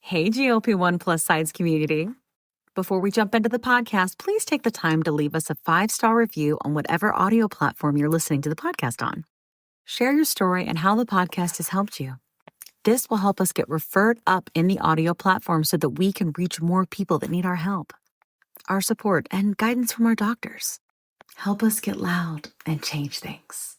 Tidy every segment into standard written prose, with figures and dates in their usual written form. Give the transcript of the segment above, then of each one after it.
Hey, GLP-1 plus size community. Before we jump into the podcast, please take the time to leave us a 5-star review on whatever audio platform you're listening to the podcast on. Share your story and how the podcast has helped you. This will help us get referred up in the audio platform so that we can reach more people that need our help, our support, and guidance from our doctors. Help us get loud and change things.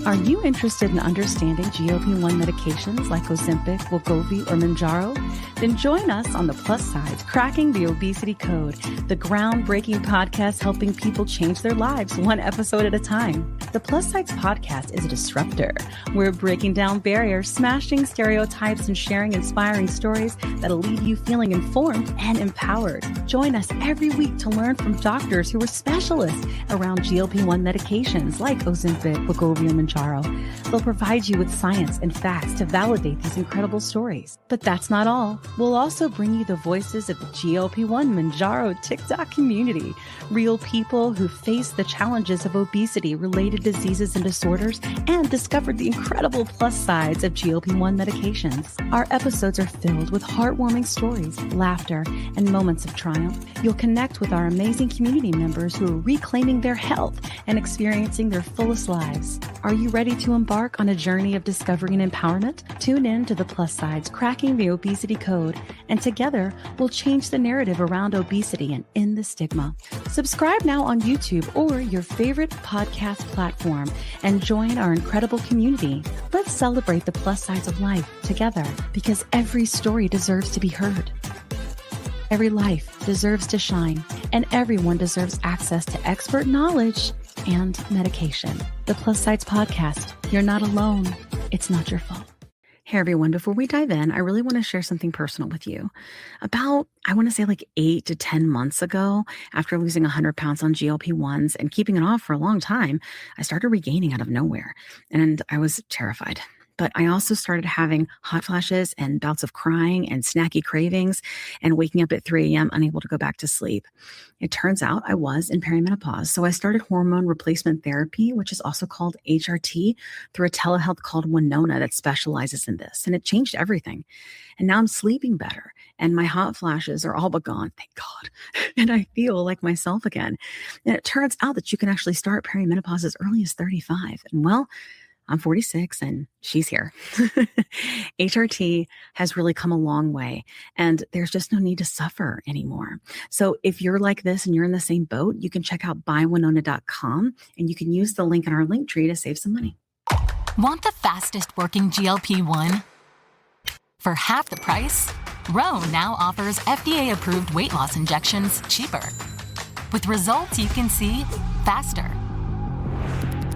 Are you interested in understanding GLP-1 medications like Ozempic, wegovy, or Mounjaro? Then join us on the Plus Sides, Cracking the Obesity Code, the groundbreaking podcast helping people change their lives one episode at a time. The Plus Sides podcast is a disruptor. We're breaking down barriers, smashing stereotypes, and sharing inspiring stories that'll leave you feeling informed and empowered. Join us every week to learn from doctors who are specialists around GLP-1 medications like Ozempic, wegovy, or Mounjaro. They'll provide you with science and facts to validate these incredible stories. But that's not all. We'll also bring you the voices of the GLP-1 Mounjaro TikTok community, real people who face the challenges of obesity-related diseases and disorders and discovered the incredible plus sides of GLP-1 medications. Our episodes are filled with heartwarming stories, laughter, and moments of triumph. You'll connect with our amazing community members who are reclaiming their health and experiencing their fullest lives. Are you ready to embark on a journey of discovery and empowerment? Tune in to the Plus Sides, Cracking the Obesity Code, and together we'll change the narrative around obesity and end the stigma. Subscribe now on YouTube or your favorite podcast platform and join our incredible community. Let's celebrate the plus sides of life together because every story deserves to be heard. Every life deserves to shine, and everyone deserves access to expert knowledge and medication. The Plus Sides Podcast. You're not alone. It's not your fault. Hey everyone, before we dive in, I really want to share something personal with you. About, I want to say like 8 to 10 months ago, after losing 100 pounds on GLP-1s and keeping it off for a long time, I started regaining out of nowhere, and I was terrified. But I also started having hot flashes and bouts of crying and snacky cravings and waking up at 3 a.m. unable to go back to sleep. It turns out I was in perimenopause. So I started hormone replacement therapy, which is also called HRT, through a telehealth called Winona that specializes in this. And it changed everything. And now I'm sleeping better. And my hot flashes are all but gone, thank God. And I feel like myself again. And it turns out that you can actually start perimenopause as early as 35. And well, I'm 46 and she's here. HRT has really come a long way and there's just no need to suffer anymore. So if you're like this and you're in the same boat, you can check out buywinona.com and you can use the link in our link tree to save some money. Want the fastest working GLP-1? For half the price, Ro now offers FDA-approved weight loss injections cheaper. With results you can see faster.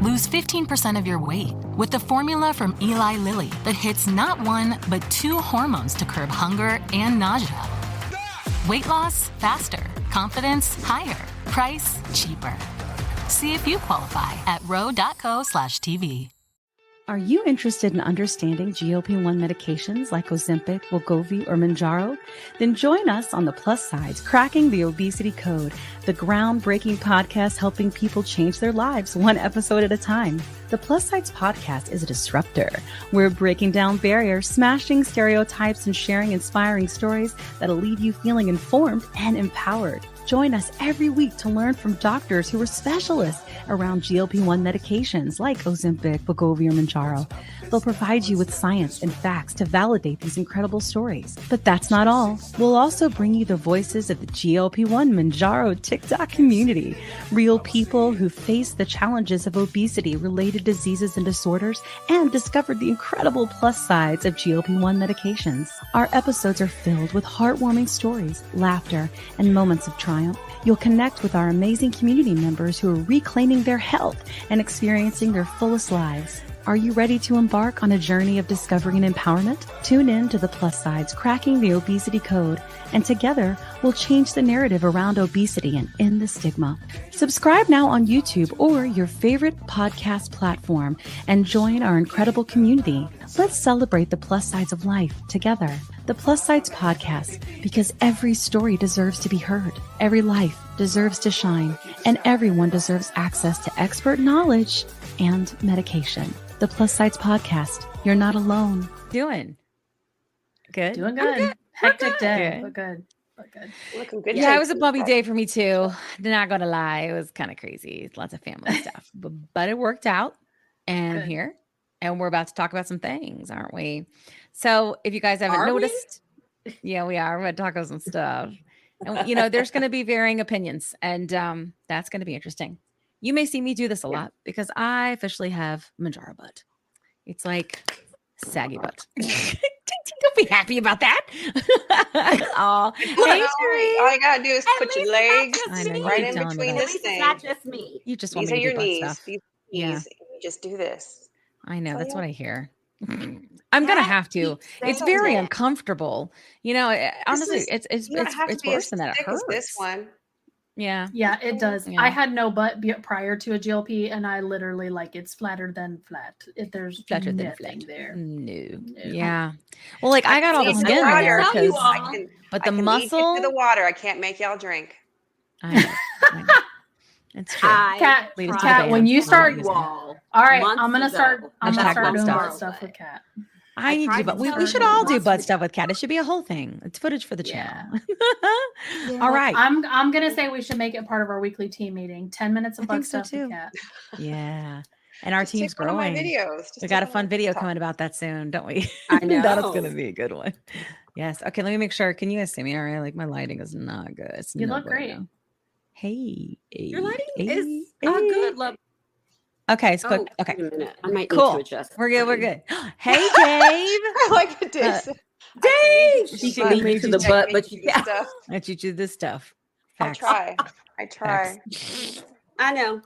Lose 15% of your weight with the formula from Eli Lilly that hits not one, but 2 hormones to curb hunger and nausea. Weight loss faster. Confidence higher. Price cheaper. See if you qualify at ro.co/TV. Are you interested in understanding GLP-1 medications like Ozempic, wegovy, or Mounjaro? Then join us on the Plus Sides, Cracking the Obesity Code, the groundbreaking podcast helping people change their lives one episode at a time. The Plus Sides podcast is a disruptor. We're breaking down barriers, smashing stereotypes, and sharing inspiring stories that'll leave you feeling informed and empowered. Join us every week to learn from doctors who are specialists around GLP-1 medications like Ozempic, wegovy, or Mounjaro. They'll provide you with science and facts to validate these incredible stories. But that's not all. We'll also bring you the voices of the GLP-1 Mounjaro TikTok community, real people who face the challenges of obesity-related diseases and disorders and discovered the incredible plus sides of GLP-1 medications. Our episodes are filled with heartwarming stories, laughter, and moments of triumph. You'll connect with our amazing community members who are reclaiming their health and experiencing their fullest lives. Are you ready to embark on a journey of discovery and empowerment? Tune in to the Plus Sides, Cracking the Obesity Code, and together we'll change the narrative around obesity and end the stigma. Subscribe now on YouTube or your favorite podcast platform and join our incredible community. Let's celebrate the plus sides of life together. The Plus Sides Podcast, because every story deserves to be heard. Every life deserves to shine, and everyone deserves access to expert knowledge and medication. The Plus Sides Podcast. You're not alone. Doing good. Doing good. Hectic day, Good. but good. But good. Looking good. Yeah, it was a bumpy day for me too. Not gonna lie, it was kind of crazy. Lots of family stuff, but it worked out, and I'm Good. here, and we're about to talk about some things, aren't we? So, if you guys haven't noticed, yeah, we are. We're going to talk about some stuff, and there's going to be varying opinions, and that's going to be interesting. You may see me do this a lot because I officially have Mounjaro butt. It's like saggy butt. Don't be happy about that. Oh, hey, all you gotta do is put your legs right in telling me between that. this thing. Not just me. You just want These me are to your do butt knees. stuff. These Yeah. knees. You just do this. I know. So, That's yeah. what I hear. I'm gonna have to. It's very uncomfortable. Honestly, it's You don't have to be worse as than that. It thick as hurts. this one. Yeah. Yeah, it does. Yeah. I had no butt prior to a GLP, and I literally it's flatter than flat. There's Flatter than nothing flat. there. No. Yeah. Well, like I got all the need skin water. there Tell you because, all. but I the can lead muscle. you to the water. I can't make y'all drink. I know. It's true. Kat, Lead us to Kat, the when band. you start, you all. all right, months I'm gonna ago start. I'm gonna Hashtag start doing butt butt stuff. stuff with Kat. I need to tried do, but to we tell should her all do once butt we- stuff with Kat. It should be a whole thing. It's footage for the channel. Yeah. All right. I'm gonna say we should make it part of our weekly team meeting. 10 minutes of I butt think so, stuff too. with Kat. Yeah. And our Just team's take one of my growing. videos. Just We got a take one fun of video my- coming about that soon, don't we? I know. That's going to be a good one. Yes. Okay. Let me make sure. Can you guys see me? All right. Like my lighting is not good. It's You no look great. bueno. Hey. Your lighting hey, is hey. good, love. Okay. It's quick. Oh, Okay. wait a minute. I might need Cool. to adjust. We're good. We're mine. good. Hey, Dave. I like it, Dave. Dave! She She can can lead lead you to the to- butt, but you do can't. stuff. I teach you this stuff. I Facts. try. I try. Facts. I know.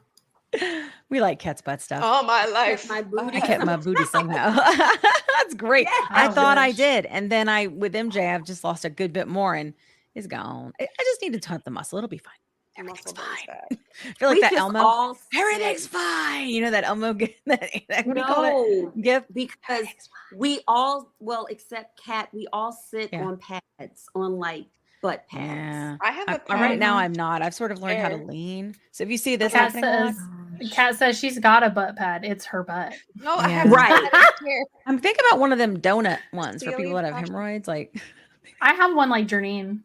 We like Kat's butt stuff. All my life. My booty. I kept my booty somehow. That's great. Yeah. I Oh, thought I gosh. did. And then with MJ, I've just lost a good bit more and it's gone. I just need to tuck the muscle. It'll be fine. Everything's Muscle fine. bad. I feel like We that just Elmo. all Everything's sit- fine. You know that Elmo that what do you call it? No, Gift. because we all, well, except Kat, we all sit Yeah. on pads, on butt pads. Yeah. I have a Right now Mhm. I'm not. I've sort of learned how to There. lean. So if you see this Kat happening a lot, says, Kat says she's got a butt pad. It's her butt. No, I Yeah. have Right. here. I'm thinking about one of them donut ones for Feel people you, that have Tasha? hemorrhoids. Like I have one like Janine.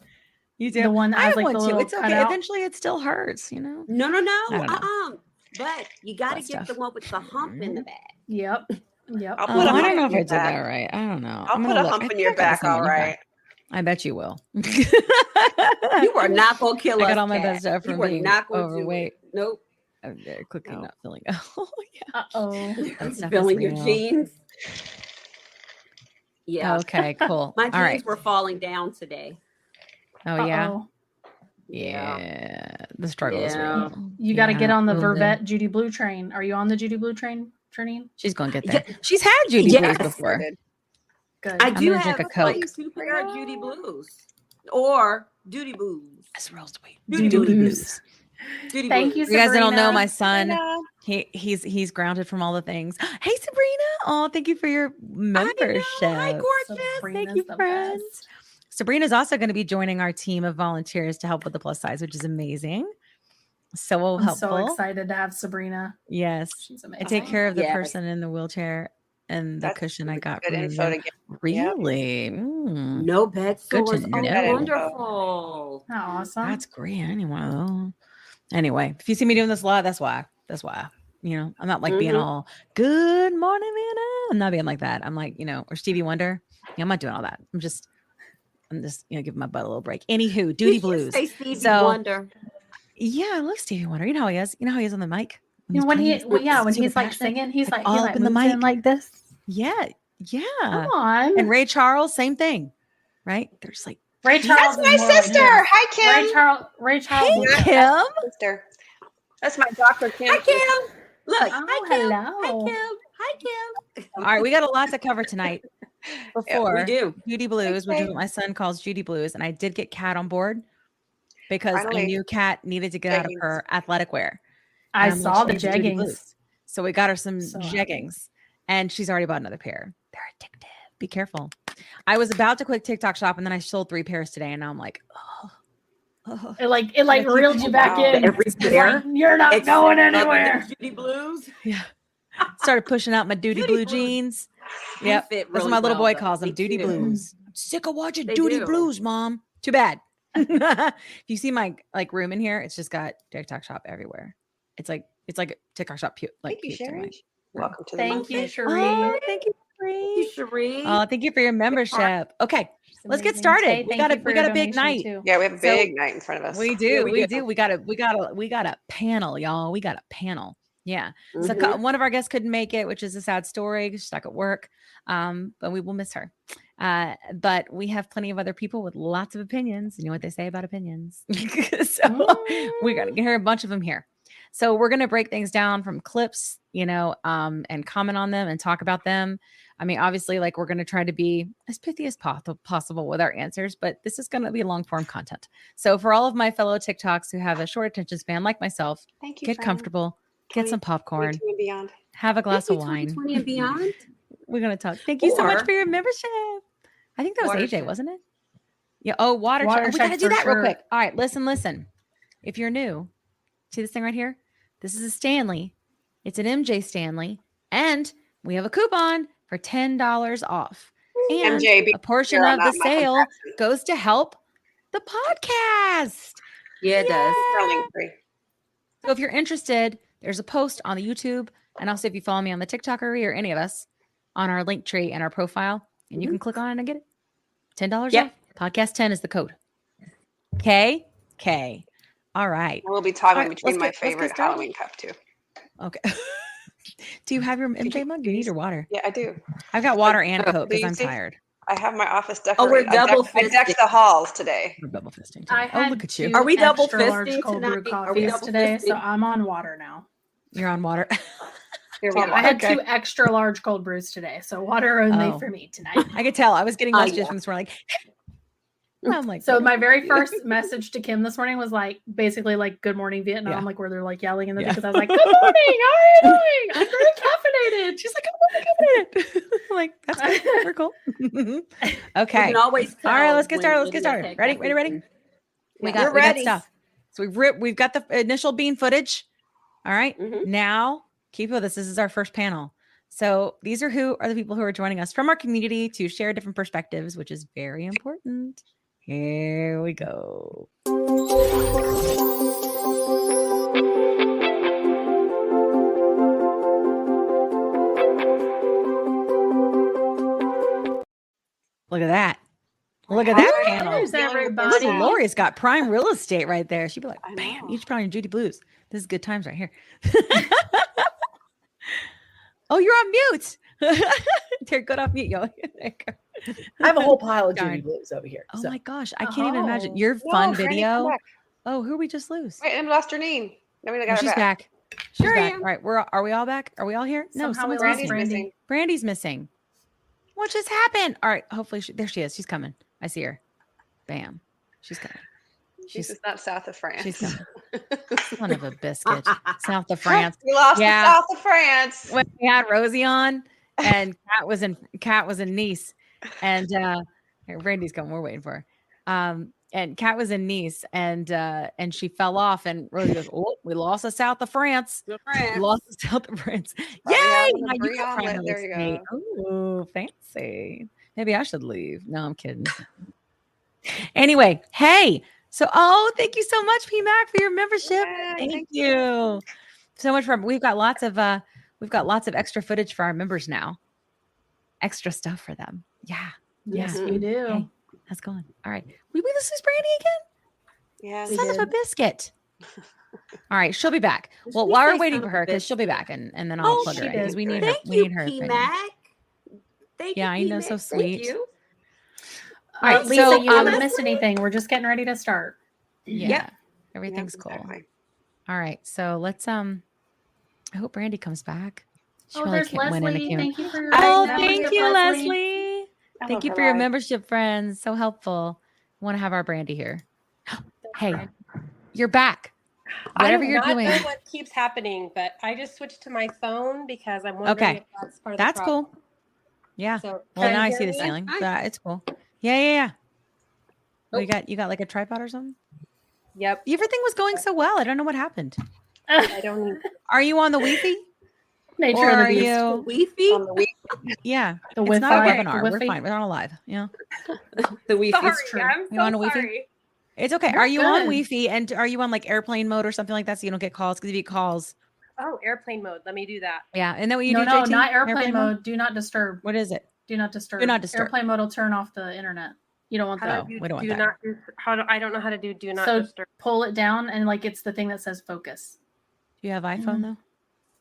you do. The one that I has have like one the too. little It's okay. cutout. Eventually it still hurts, you know? No. I don't know. But you got to Butt get stuff. the one with the hump in the back. Yep. Yep. I'll Oh, put a I hump don't know in if I your did that back. right. I don't know. I'll I'm put gonna a look. hump I in think your I got back, some all in your right. back. I bet you will. You are not going to kill I us, got all my Kat. best stuff from You are being not going to overweight. do it. Nope. I'm very quickly No. not feeling. Oh yeah. Uh-oh. That stuff is Filling your real. jeans. Yeah. Okay, cool. My All jeans right. were falling down today. Oh yeah. Uh-oh. Yeah. The struggle is Yeah. real. You got to get Yeah, on the will do. Vervette Judy Blue train. Are you on the Judy Blue train, Janine? She's gonna get Yeah. there. She's had Judy Yes. Blues before. Good. I I'm do gonna have drink a like Coke. 2 pair of Judy Blues or Duty Blues. That's real sweet. Judy Blues. Duty Thank Blues. you, You guys that don't know, Sabrina. my son, Sabrina. he's grounded from all the things. Hey Sabrina. Oh, thank you for your membership. Hi, gorgeous. Sabrina's Thank you, the friends. best. Sabrina's also going to be joining our team of volunteers to help with the plus size, which is amazing. So I'm helpful. so excited to have Sabrina. Yes. She's I amazing. take care of the Yes. person in the wheelchair and the That's cushion I got good from info to the get. Really? Mm, No bed Good to sores. know. Oh, wonderful. How awesome. that's great. I need one of those. Anyway, if you see me doing this a lot, that's why. That's why. You know, I'm not like being Mhm. all good morning, Vienna. I'm not being like that. I'm like, or Stevie Wonder. Yeah, I'm not doing all that. I'm just, giving my butt a little break. Anywho, Duty Did you Blues. say Stevie So- Wonder. Yeah, I love Stevie Wonder. You know how he is. You know how he is on the mic. You know, when playing he, his when super he's like passionate. singing, he's like like, he all like up in the moves in mic. like this. Yeah. Come on. And Ray Charles, same thing, right? They're just like, Ray Charles. That's my is more like sister. this. Hi, Kim. Ray Charles. hey, is- Kim. Sister. That's my Dr. Kim. Hi, Kim. Look. Oh, Hi, Kim. hello. Hi, Kim. Hi, Kim. All right, we got a lot to cover tonight. Before We do. Judy Blues, which is Okay. what my son calls Judy Blues, and I did get Kat on board because I Finally. knew Kat needed to get out of Jeggings. her athletic wear. I And I'm like, saw the "She's Judy jeggings. Blues." So we got her some So jeggings, and she's already bought another pair. They're addictive. Be careful. I was about to quit TikTok shop, and then I sold 3 pairs today, and now I'm like, oh. It like reeled you back Wow. in. Every It's pair? like, you're not Except going other than anywhere. Judy Blues. Yeah. Started pushing out my Duty Duty Blue Blues. jeans. They Yep. fit That's what really my little well, boy though. calls them, Me Duty too. Blues. sick of watching They Duty do. Blues, Mom. Too bad. If you see my like room in here, it's just got TikTok shop everywhere. It's like TikTok shop Thank you, pukes in my Sherry. room. Welcome to the Thank you, movement. Cherie. Oh, thank you, Thank Cherie. you, Cherie. Oh, thank you for your membership. Okay, She's let's get amazing. started. Tay, We thank got you for a your big donation, night. too. Yeah, we have a So- big night in front of us. We do. Yeah, we we do. We got a panel, y'all. We got a panel. Yeah. So Mhm. one of our guests couldn't make it, which is a sad story. She's stuck at work. But we will miss her. But we have plenty of other people with lots of opinions. You know what they say about opinions. So we're going to hear a bunch of them here. So we're going to break things down from clips, and comment on them and talk about them. I mean, obviously, like we're going to try to be as pithy as possible with our answers, but this is going to be long form content. So for all of my fellow TikToks who have a short attention span like myself, Thank you, get friend. comfortable, get some popcorn, 22 and beyond. have a glass of Thank you, wine. 2020 and beyond. We're going to talk. Thank you so much Or- for your membership. I think that was Watershed. AJ, wasn't it? Yeah. Oh, water. Watershed We got to do for that real sure. quick. All right. Listen. If you're new, see this thing right here? This is a Stanley. It's an MJ Stanley. And we have a coupon for $10 off. And MJ, be a portion clear, of the not Michael sale Jackson. goes to help the podcast. Yeah, it does. Sterling free. So if you're interested, there's a post on the YouTube. And also if you follow me on the TikToker or any of us on our link tree and our profile, and you can click on it and get it. $10 Yep. off. Podcast 10 is the code. Okay. All right. We'll be toggling All right, between my let's get favorite started. Halloween cup too. Okay. Do you have your MJ mug? Do you need your water? Yeah, I do. I've got water and Coke do because you I'm see? tired. I have my office Oh, we're decorated. double I decked fisting. the halls today. We're double fisting. I Today. Oh, had look at you. two Are we double extra large fisting cold brew tonight? Are we coffees double today, so fisting? I'm on water now. You're on water. Here Yeah, we go. I had Okay. 2 extra large cold brews today, so water only Oh. for me tonight. I could tell. I was getting messages yeah. from this morning like, I'm like, So my very first message to Kim this morning was like basically like "Good morning Vietnam," Yeah. like where they're like yelling in the Yeah. because I was like, "Good morning, how are you doing? I'm very caffeinated." she's like, I'm like, that's good. We're cool. You Okay. can always All right, tell let's get when started. Let's get Lydia started. had Ready? caffeine. We Yeah. got We're ready. stuff. So we've got the initial bean footage. All right. Mhm. Now keep with us. This is our first panel. So these are the people who are joining us from our community to share different perspectives, which is very important. Here we go. Look at that. Look at that Hi, panel. There's Dealing with everybody. Look, myself. Lori's got prime real estate right there. She'd be like, I bam, know. each probably in Judy Blues. This is good times right here. Oh, you're on mute. They're good off mute, y'all. There you go. I have a whole pile of Darn. Judy Blues over here. Oh so. my gosh. I can't even imagine. Oh. Your No, fun Franny, come video. back. Oh, who we just lose? Wait, and we lost her name. No, we Oh, got her she's back. back. She's Here I back. am. All right. Are we all back? Are we all here? No, Somehow we someone's lost missing. Brandy's Brandi. missing. Brandy's missing. What just happened? All right. Hopefully there she is. She's coming. I see her. Bam. She's coming. She's just not south of France. She's coming. Son of a biscuit. South of France. We lost Yeah. the south of France. When we had Rosie on and Kat was in Nice and here, Brandy's coming, we're waiting for her. And Kat was in Nice and she fell off and Rosie goes, oh, we lost the south of France. We lost the south of France. Probably Yay! having a Now you brie got prime omelet. real There you estate. go. Oh, fancy. Maybe I should leave. No, I'm kidding. Anyway, hey. So, thank you so much, PMAC, for your membership. Yeah, Thank you so much. We've got lots of extra footage for our members now. Extra stuff for them. Yeah. Yes, Yeah. we do. Hey, how's it going? All right. We this is Brandi again? Yeah, Son of a biscuit. All right, she'll be back. Did Well, she while we're say waiting son for of her, a because she'll be back, and then I'll Oh, plug her she in because did. we need her. Thank We you, need her. opinion. PMAC. Thank Yeah, I you, know, PMAC. so Thank sweet. you. All right, Lisa, so, you haven't missed anything. We're just getting ready to start. Yeah, Yep. everything's cool. Exactly. All right, so let's I hope Brandi comes back. She Oh, probably there's can't win in the Leslie. camera. Thank you for your Oh, membership, thank you, Leslie. I Thank love you her for your live. membership, friends. So helpful. Want to have our Brandi here. Hey, you're back. Whatever I'm you're not doing. sure what keeps happening, but I just switched to my phone because I'm wondering Okay. if that's part of That's the problem. cool. Yeah. So Well, can now I you see hear the me? ceiling. Nice. But it's cool. Yeah. Oh. You got like a tripod or something? Yep. Everything was going so well. I don't know what happened. I don't need. Are you on the Wi-Fi? Nature Or of the are beast. you? Wi-Fi? On the week. Yeah. The It's Wi-Fi. not a The webinar. We're Wi-Fi. fine. We're not live. Yeah. The Wi-Fi. Sorry, true. I'm You on so a Wi-Fi? sorry. It's okay. You're Are you on good. Wi-Fi and are you on like airplane mode or something like that so you don't get calls? Because if you get calls, Oh, airplane mode. Let me do that. yeah. And then what you No, do, no, JT? not airplane mode. Do not disturb. What is it? Do not disturb. Do not disturb. Airplane mode will turn off the internet. You don't want How that. do you we don't want do that. not do I don't know how to do not So disturb. pull it down and like it's the thing that says focus. Do you have iPhone Mhm. though?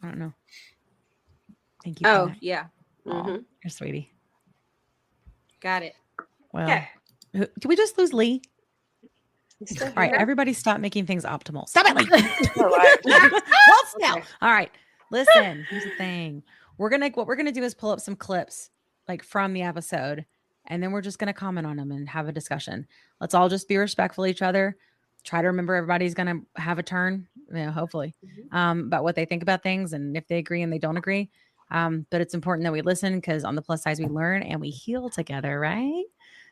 I don't know. Thank you. For Oh, that. yeah. Aw, you're sweetie. Got it. Well, Okay. did we just lose Lee? All right, everybody stop making things optimal. Stop it, Lee. Hold still. All right. Listen, here's the thing. What we're gonna do is pull up some clips like from the episode, and then we're just gonna comment on them and have a discussion. Let's all just be respectful of each other. Try to remember everybody's gonna have a turn, hopefully, about what they think about things and if they agree and they don't agree. But it's important that we listen because on the plus side, we learn and we heal together, right?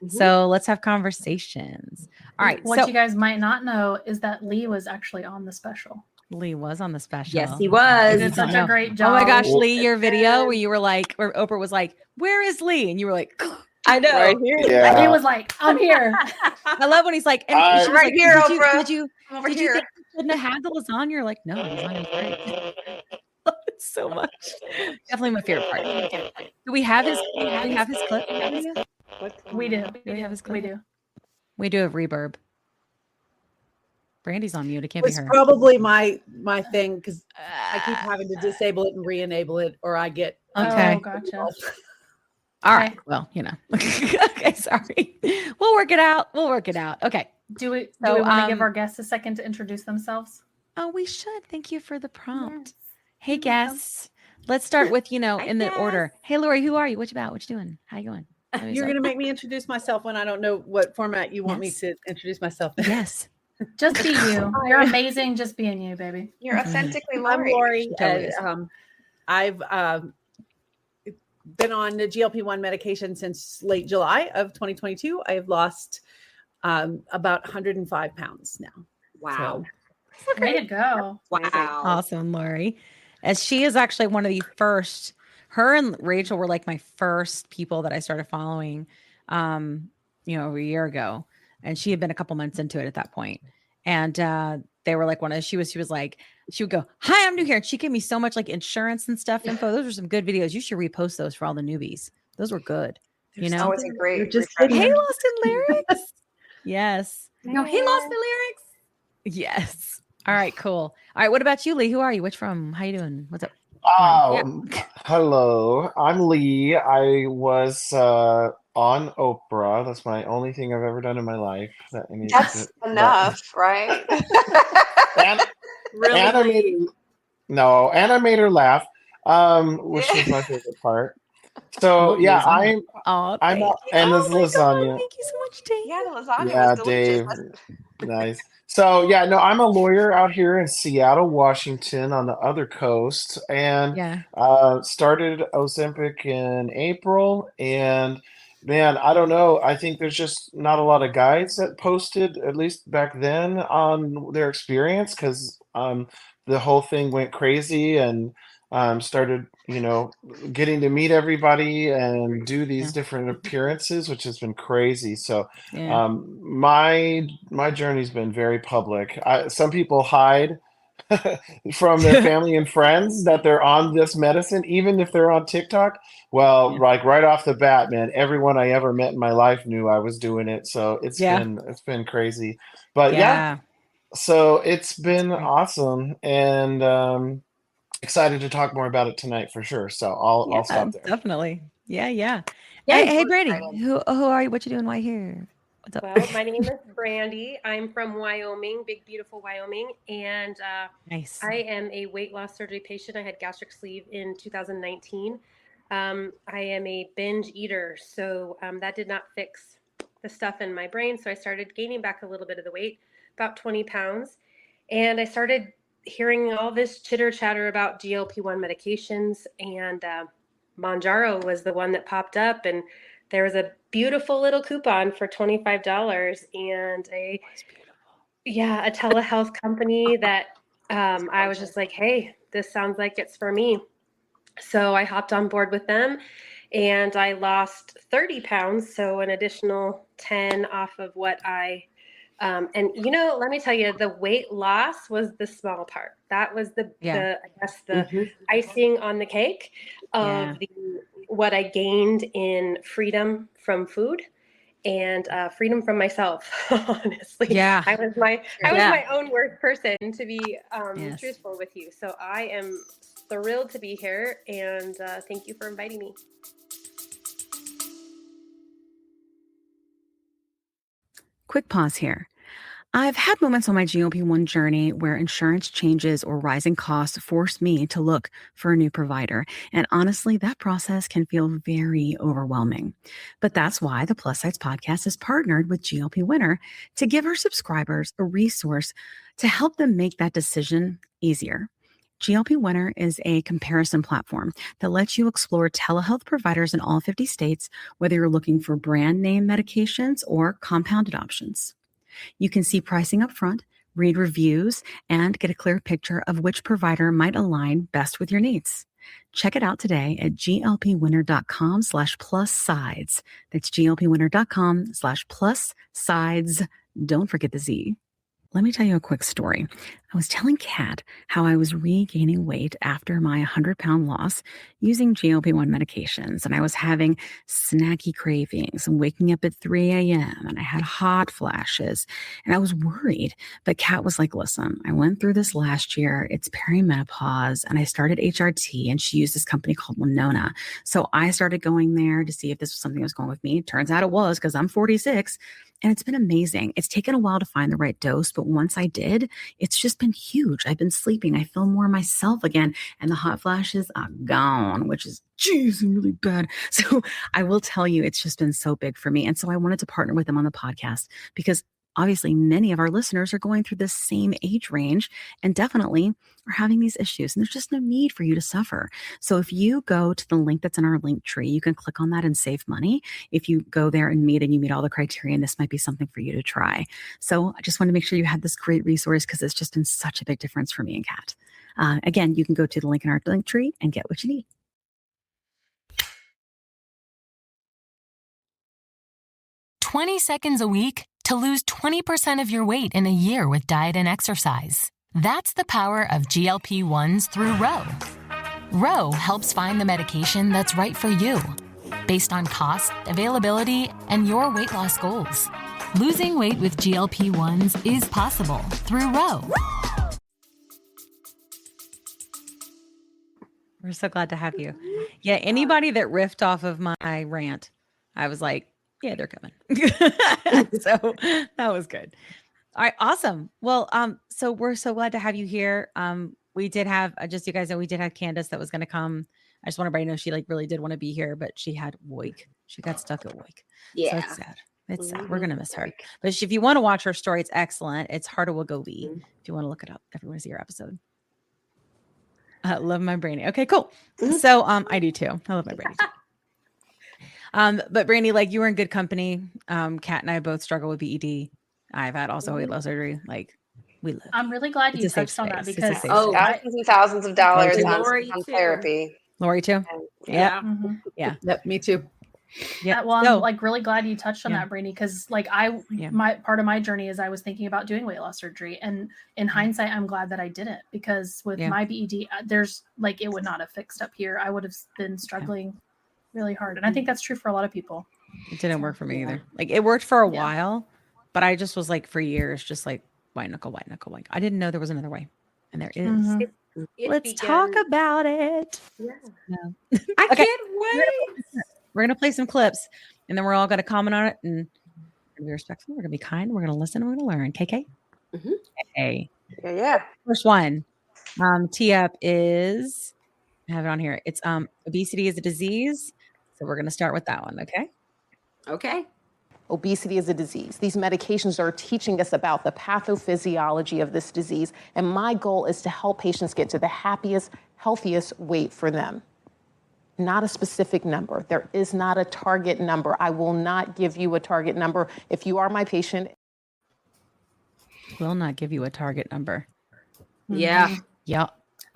So let's have conversations. All right. What so you guys might not know is that Lee was actually on the special. Lee was on the special. Yes, he He was. did such know. a great Oh job. my gosh, Lee, your video where you were like, where Oprah was like, "Where is Lee?" And you were like, I know. Right here. And he was like, I'm here. I love when he's like, and she was Right like, here, did Oprah. you I'm over did here. you think you couldn't have had the lasagna? You're like, no, lasagna's great. Love it so much. Definitely my favorite part. Do we have his clip? We do. Do we have his clip? We do. We do have reverb. Brandy's on mute. It can't It's be her. probably my thing because I keep having to disable it and re-enable it, or I get Okay. Oh, gotcha. All right. Well, okay, sorry. We'll work it out. Okay. Do we So, want to give our guests a second to introduce themselves? Oh, we should. Thank you for the prompt. Yes. Hey, guests. Let's start with, in the guess. order. Hey, Lori, who are you? What you about? What you doing? How you going? You're going to make me introduce myself when I don't know what format you want me Yes. to introduce myself in. Yes. Just be you. You're amazing. Just being you, baby. You're authentically I'm Lori. Lori. Totally is. I've been on the GLP-1 medication since late July of 2022. I have lost about 105 pounds now. Wow. Way to go. Wow. Awesome, Lori. As she is actually one of the first, her and Rachel were like my first people that I started following, over a year ago. And she had been a couple months into it at that point. And they were like she would go, "Hi, I'm new here." And she gave me so much like insurance and stuff info. Those are some good videos. You should repost those for all the newbies. Those were good. That was a great. You're just refresh. Hey, Lost in Lyrics. Yes. No, he lost the lyrics. Yes. All right, cool. All right. What about you, Lee? Who are you? Which from? How you doing? What's up? Hello. I'm Lee. I was on Oprah. That's my only thing I've ever done in my life. That's enough, right? Really? And I made her laugh, which was my favorite part. So yeah, I'm and this lasagna. Thank you so much, Dave. Yeah, the lasagna Yeah, was delicious. Dave. Nice. So yeah, no, I'm a lawyer out here in Seattle, Washington, on the other coast, and started Ozempic in April. And man, I don't know. I think there's just not a lot of guides that posted, at least back then, on their experience because the whole thing went crazy and started, getting to meet everybody and do these different appearances, which has been crazy. So my journey's been very public. Some people hide from their family and friends that they're on this medicine, even if they're on TikTok. Well, like right off the bat, man, everyone I ever met in my life knew I was doing it. So it's been crazy. But so it's been awesome, and excited to talk more about it tonight for sure. So I'll stop there. Definitely. Yeah. Hey, Brandi, who are you? What you doing? Why here? What's up? Well, my name is Brandi. I'm from Wyoming, big, beautiful Wyoming. And nice. I am a weight loss surgery patient. I had gastric sleeve in 2019. I am a binge eater. So that did not fix the stuff in my brain. So I started gaining back a little bit of the weight, about 20 pounds. And I started hearing all this chitter chatter about GLP-1 medications, and Mounjaro was the one that popped up, and there was a beautiful little coupon for $25 and a telehealth company that I was just like, hey, this sounds like it's for me. So I hopped on board with them and I lost 30 pounds. So an additional 10 off of what and let me tell you, the weight loss was the small part. That was the icing on the cake of what I gained in freedom from food and freedom from myself. Honestly, I was my own worst person, to be truthful with you. So I am thrilled to be here, and thank you for inviting me. Quick pause here. I've had moments on my GLP-1 journey where insurance changes or rising costs force me to look for a new provider. And honestly, that process can feel very overwhelming. But that's why the Plus Sides podcast is partnered with GLP Winner to give our subscribers a resource to help them make that decision easier. GLP Winner is a comparison platform that lets you explore telehealth providers in all 50 states, whether you're looking for brand name medications or compounded options. You can see pricing up front, read reviews, and get a clear picture of which provider might align best with your needs. Check it out today at glpwinner.com/plus-sides. That's glpwinner.com/plus-sides. Don't forget the Z. Let me tell you a quick story. I was telling Kat how I was regaining weight after my 100-pound loss using GLP-1 medications, and I was having snacky cravings and waking up at 3 a.m., and I had hot flashes, and I was worried. But Kat was like, listen, I went through this last year. It's perimenopause, and I started HRT, and she used this company called Winona. So I started going there to see if this was something that was going with me. Turns out it was, because I'm 46. And it's been amazing. It's taken a while to find the right dose, but once I did, it's just been huge. I've been sleeping. I feel more myself again. And the hot flashes are gone, which is, really bad. So I will tell you, it's just been so big for me. And so I wanted to partner with them on the podcast because obviously many of our listeners are going through this same age range and definitely are having these issues. And there's just no need for you to suffer. So if you go to the link that's in our link tree, you can click on that and save money. If you go there and you meet all the criteria, and this might be something for you to try. So I just want to make sure you had this great resource because it's just been such a big difference for me and Kat. Again, you can go to the link in our link tree and get what you need. "20 seconds a week to lose 20% of your weight in a year with diet and exercise. That's the power of GLP-1s through Ro. Ro helps find the medication that's right for you, based on cost, availability, and your weight loss goals. Losing weight with GLP-1s is possible through Ro. We're so glad to have you. Yeah, anybody that riffed off of my rant, I was like, yeah, they're coming. So that was good. All right, awesome. Well, so we're so glad to have you here. We did have, just so you guys know, we did have Candace that was going to come. I just want everybody to know she really did want to be here, but she had WOIC. She got stuck at WOIC. Yeah. So it's sad. It's sad. We're going to miss her. But if you want to watch her story, it's excellent. It's Heart of Wegovy. If you want to look it up, everyone see your episode. I love my Brandi. Okay, cool. So I do too. I love my Brandi too. But Brandi, like, you were in good company. Kat and I both struggle with BED. I've had also weight loss surgery. Like, we live. I'm really glad you touched on that because thousands and thousands of dollars on therapy. Lori too. Yeah. Mm-hmm. Yeah. Yep. Me too. Yeah. Well, I'm like really glad you touched on that, Brandi, because like my part of my journey is I was thinking about doing weight loss surgery, and in hindsight, I'm glad that I didn't, because with my BED, there's like, it would not have fixed up here. I would have been struggling really hard, and I think that's true for a lot of people. It didn't work for me either. Like, it worked for a while, but I just was like, for years, just like white knuckle, white knuckle, white. I didn't know there was another way, and there is. Mm-hmm. Let's talk about it. Yeah. No. I Okay. can't wait. We're going to play some clips, and then we're all going to comment on it, and we're going to be respectful. We're going to be kind. We're going to listen. We're going to learn. KK? Mm-hmm. Hey. Yeah. First one. Tee up is, I have it on here. It's obesity is a disease. So we're going to start with that one. Okay. Okay. Obesity is a disease. These medications are teaching us about the pathophysiology of this disease. And my goal is to help patients get to the happiest, healthiest weight for them. Not a specific number. There is not a target number. I will not give you a target number. If you are my patient, will not give you a target number. Yeah. Yeah.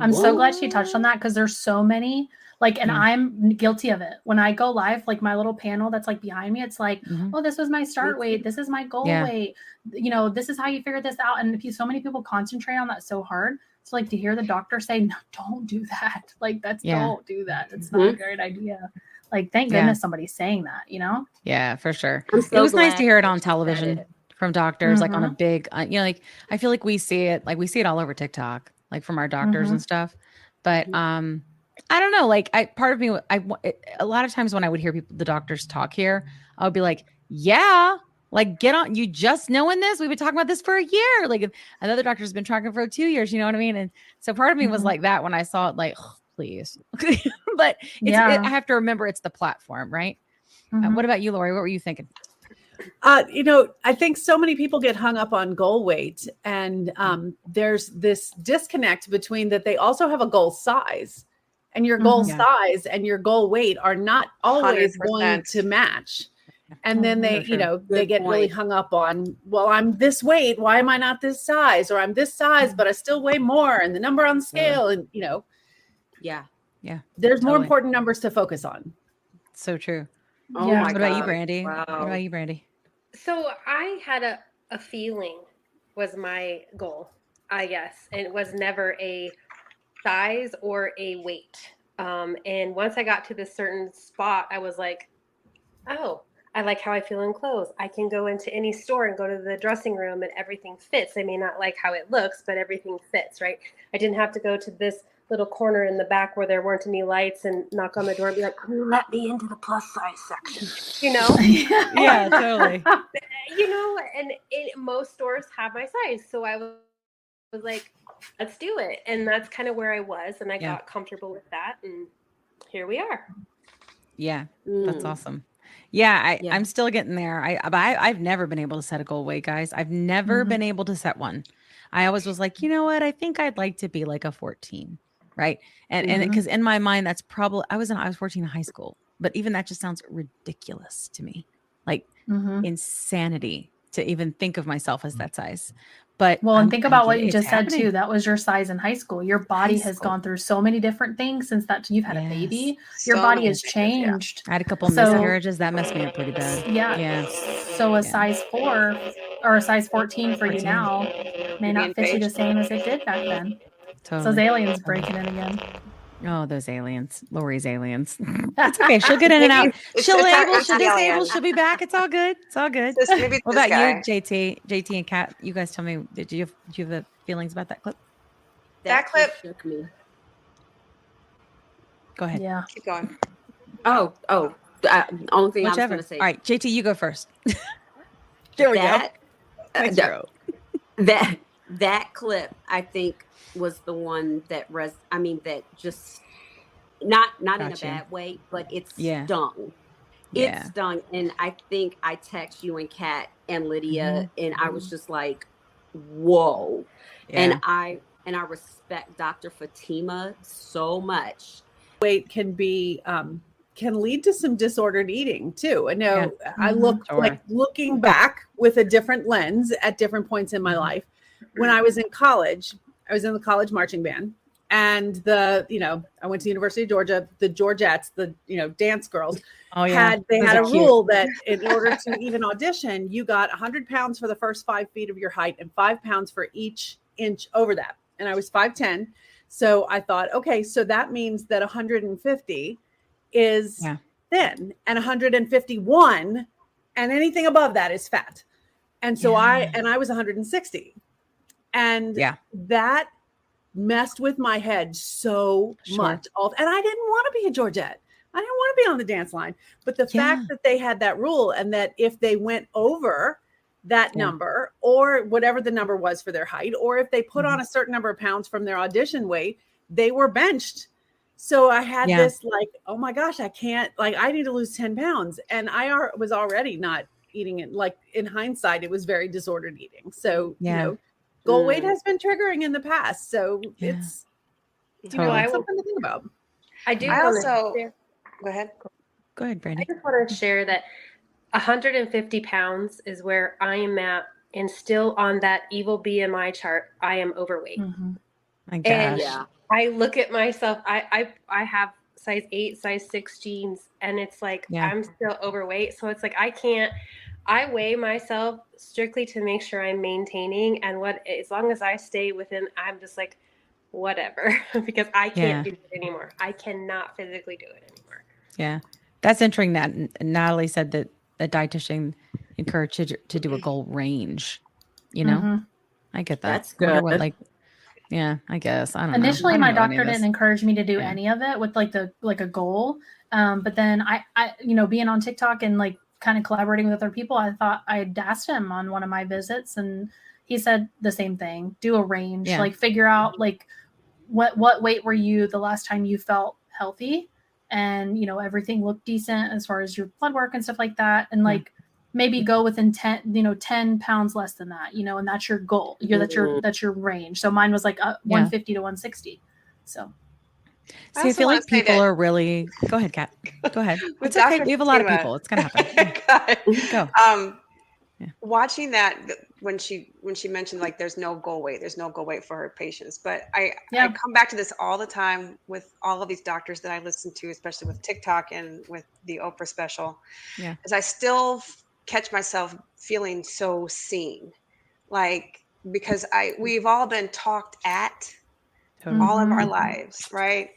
I'm so glad she touched on that, because there's so many Like, and I'm guilty of it. When I go live, like my little panel that's like behind me, it's like, oh, this was my start weight. This is my goal weight. You know, this is how you figure this out. And so many people concentrate on that so hard. So like to hear the doctor say, no, don't do that. Like don't do that. It's not a great idea. Like, thank goodness somebody's saying that, you know? Yeah, for sure. So it was nice to hear it on television from doctors, like on a Mhm. big, you know, like I feel like we see it all over TikTok, like from our doctors and stuff. But I don't know, like part of me, a lot of times when I would hear the doctors talk here, I would be like, yeah, like get on, you just knowing this, we've been talking about this for a year. Like another doctor's been talking for 2 years, you know what I mean? And so part of me was like that when I saw it, like, oh, please. But I have to remember it's the platform, right? What about you, Lori? What were you thinking? You know, I think so many people get hung up on goal weight, and there's this disconnect between that they also have a goal size, and your goal size and your goal weight are not always 100%. going to match. And then they, you know, they get really hung up on, well, I'm this weight, why am I not this size? Or I'm this size, but I still weigh more, and the number on the scale, and you know, there's more important numbers to focus on. So true. Oh my What about you, God. Brandi? Wow. What about you, Brandi? So I had a feeling was my goal, I guess. And it was never a size or a weight. And once I got to this certain spot, I was like, oh, I like how I feel in clothes. I can go into any store and go to the dressing room and everything fits. I may not like how it looks, but everything fits, right? I didn't have to go to this little corner in the back where there weren't any lights and knock on the door and be like, can you let me into the plus size section? You know? Yeah, totally. You know, and most stores have my size. So I was like, let's do it. And that's kind of where I was. And I got comfortable with that. And here we are. Yeah, that's awesome. Yeah, I'm still getting there. I've never been able to set a goal weight, guys. I've never been able to set one. I always was like, you know what? I think I'd like to be like a 14. Right. And because in my mind, that's probably, I was 14 in high school, but even that just sounds ridiculous to me. Like insanity to even think of myself as that size. But and think about what you just said too. That was your size in high school. Your body has gone through so many different things since that you've had a baby. Your body has changed. I had a couple miscarriages that messed me up pretty bad. Yeah. So a size 4 or a size 14 for you now may not fit you the same as it did back then. Totally. So those aliens breaking in again. Oh, those aliens. Lori's aliens. That's okay. She'll get in and out. She'll disable. She'll be back. It's all good. It's all good. What about you, JT? JT and Kat, you guys tell me, do you have feelings about that clip? That clip shook me. Go ahead. Yeah. Keep going. Oh. Only thing I was Whichever. going to say. All right, JT, you go first. There we go. That clip, I think, was the one that that just not in a bad way, but it stung. It stung, and I think I text you and Kat and Lydia, and I was just like, "Whoa!" And I respect Dr. Fatima so much. Weight can be can lead to some disordered eating too. I know I looking back with a different lens at different points in my life. When I was in college, I was in the college marching band, and I went to the University of Georgia. The Georgettes, the dance girls, had a rule that in order to even audition, you got 100 pounds for the first 5 feet of your height and 5 pounds for each inch over that. And I was 5'10", so I thought, okay, so that means that 150 is thin, and 151, and anything above that is fat. And so I was 160. And that messed with my head so much. And I didn't want to be a Georgette. I didn't want to be on the dance line. But the fact that they had that rule, and that if they went over that number, or whatever the number was for their height, or if they put on a certain number of pounds from their audition weight, they were benched. So I had this like, oh my gosh, I can't, like, I need to lose 10 pounds. And I was already not eating it. Like, in hindsight, it was very disordered eating. So, goal weight has been triggering in the past. So it's, it's something to think about. Go ahead. Go ahead, Brandi. I just want to share that 150 pounds is where I am at, and still on that evil BMI chart, I am overweight. My gosh. And I look at myself, I have size 8, size 6 jeans, and it's like I'm still overweight. So it's like I weigh myself strictly to make sure I'm maintaining, and as long as I stay within, I'm just like, whatever, because I can't do it anymore. I cannot physically do it anymore. Yeah. That's interesting that Natalie said that a dietitian encouraged to do a goal range, you know? Mm-hmm. I get that. That's good. I guess. I don't know. Initially, I don't my know doctor didn't encourage me to do any of it with like a goal. But then I being on TikTok and like kind of collaborating with other people, I thought I'd asked him on one of my visits, and he said the same thing. Do a range, like figure out like what weight were you the last time you felt healthy, and everything looked decent as far as your blood work and stuff like that, and like maybe go within 10 pounds less than that, and that's your goal. That's your range. So mine was like 150 to 160. So I feel like people are really. Go ahead, Kat. Go ahead. It's okay. We have a lot of people. It's gonna happen. Go. Watching that when she mentioned like there's no goal weight for her patients, but I come back to this all the time with all of these doctors that I listen to, especially with TikTok and with the Oprah special. As I still catch myself feeling so seen, like because we've all been talked at all of our lives, right?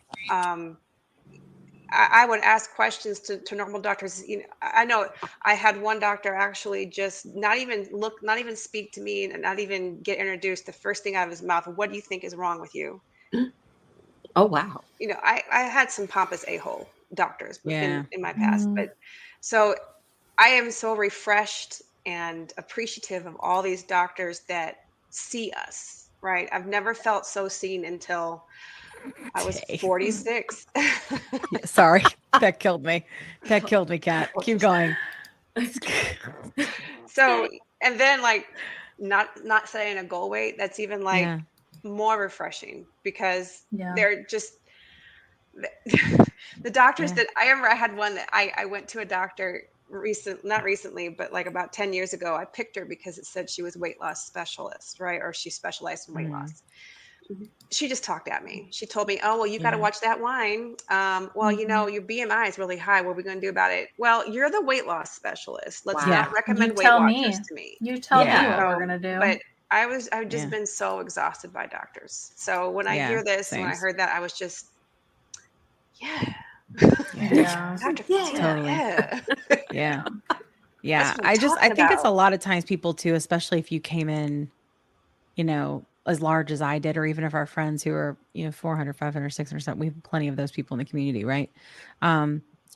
I would ask questions to normal doctors. I know I had one doctor actually just not even speak to me and not even get introduced. The first thing out of his mouth, "What do you think is wrong with you?" Oh, wow. I had some pompous a-hole doctors in my past, but so I am so refreshed and appreciative of all these doctors that see us, right? I've never felt so seen until I was 46. Sorry, that killed me. That killed me, Kat. Keep going. So, and then like not setting a goal weight, that's even like more refreshing because they're just the doctors that I remember. I had one that I went to a doctor not recently, but like about 10 years ago. I picked her because it said she was weight loss specialist, right? Or she specialized in weight loss. She just talked at me. She told me, "Oh, well, you got to watch that wine. Well, your BMI is really high. What are we going to do about it?" Well, you're the weight loss specialist. Let's not recommend Weight Watchers to me. You tell me what we're going to do. But I've just been so exhausted by doctors. So when I hear this, when I heard that, I was just, Dr. Fatima, I think it's a lot of times people too, especially if you came in, as large as I did, or even if our friends who are, 400, 500, 600, we have plenty of those people in the community, right?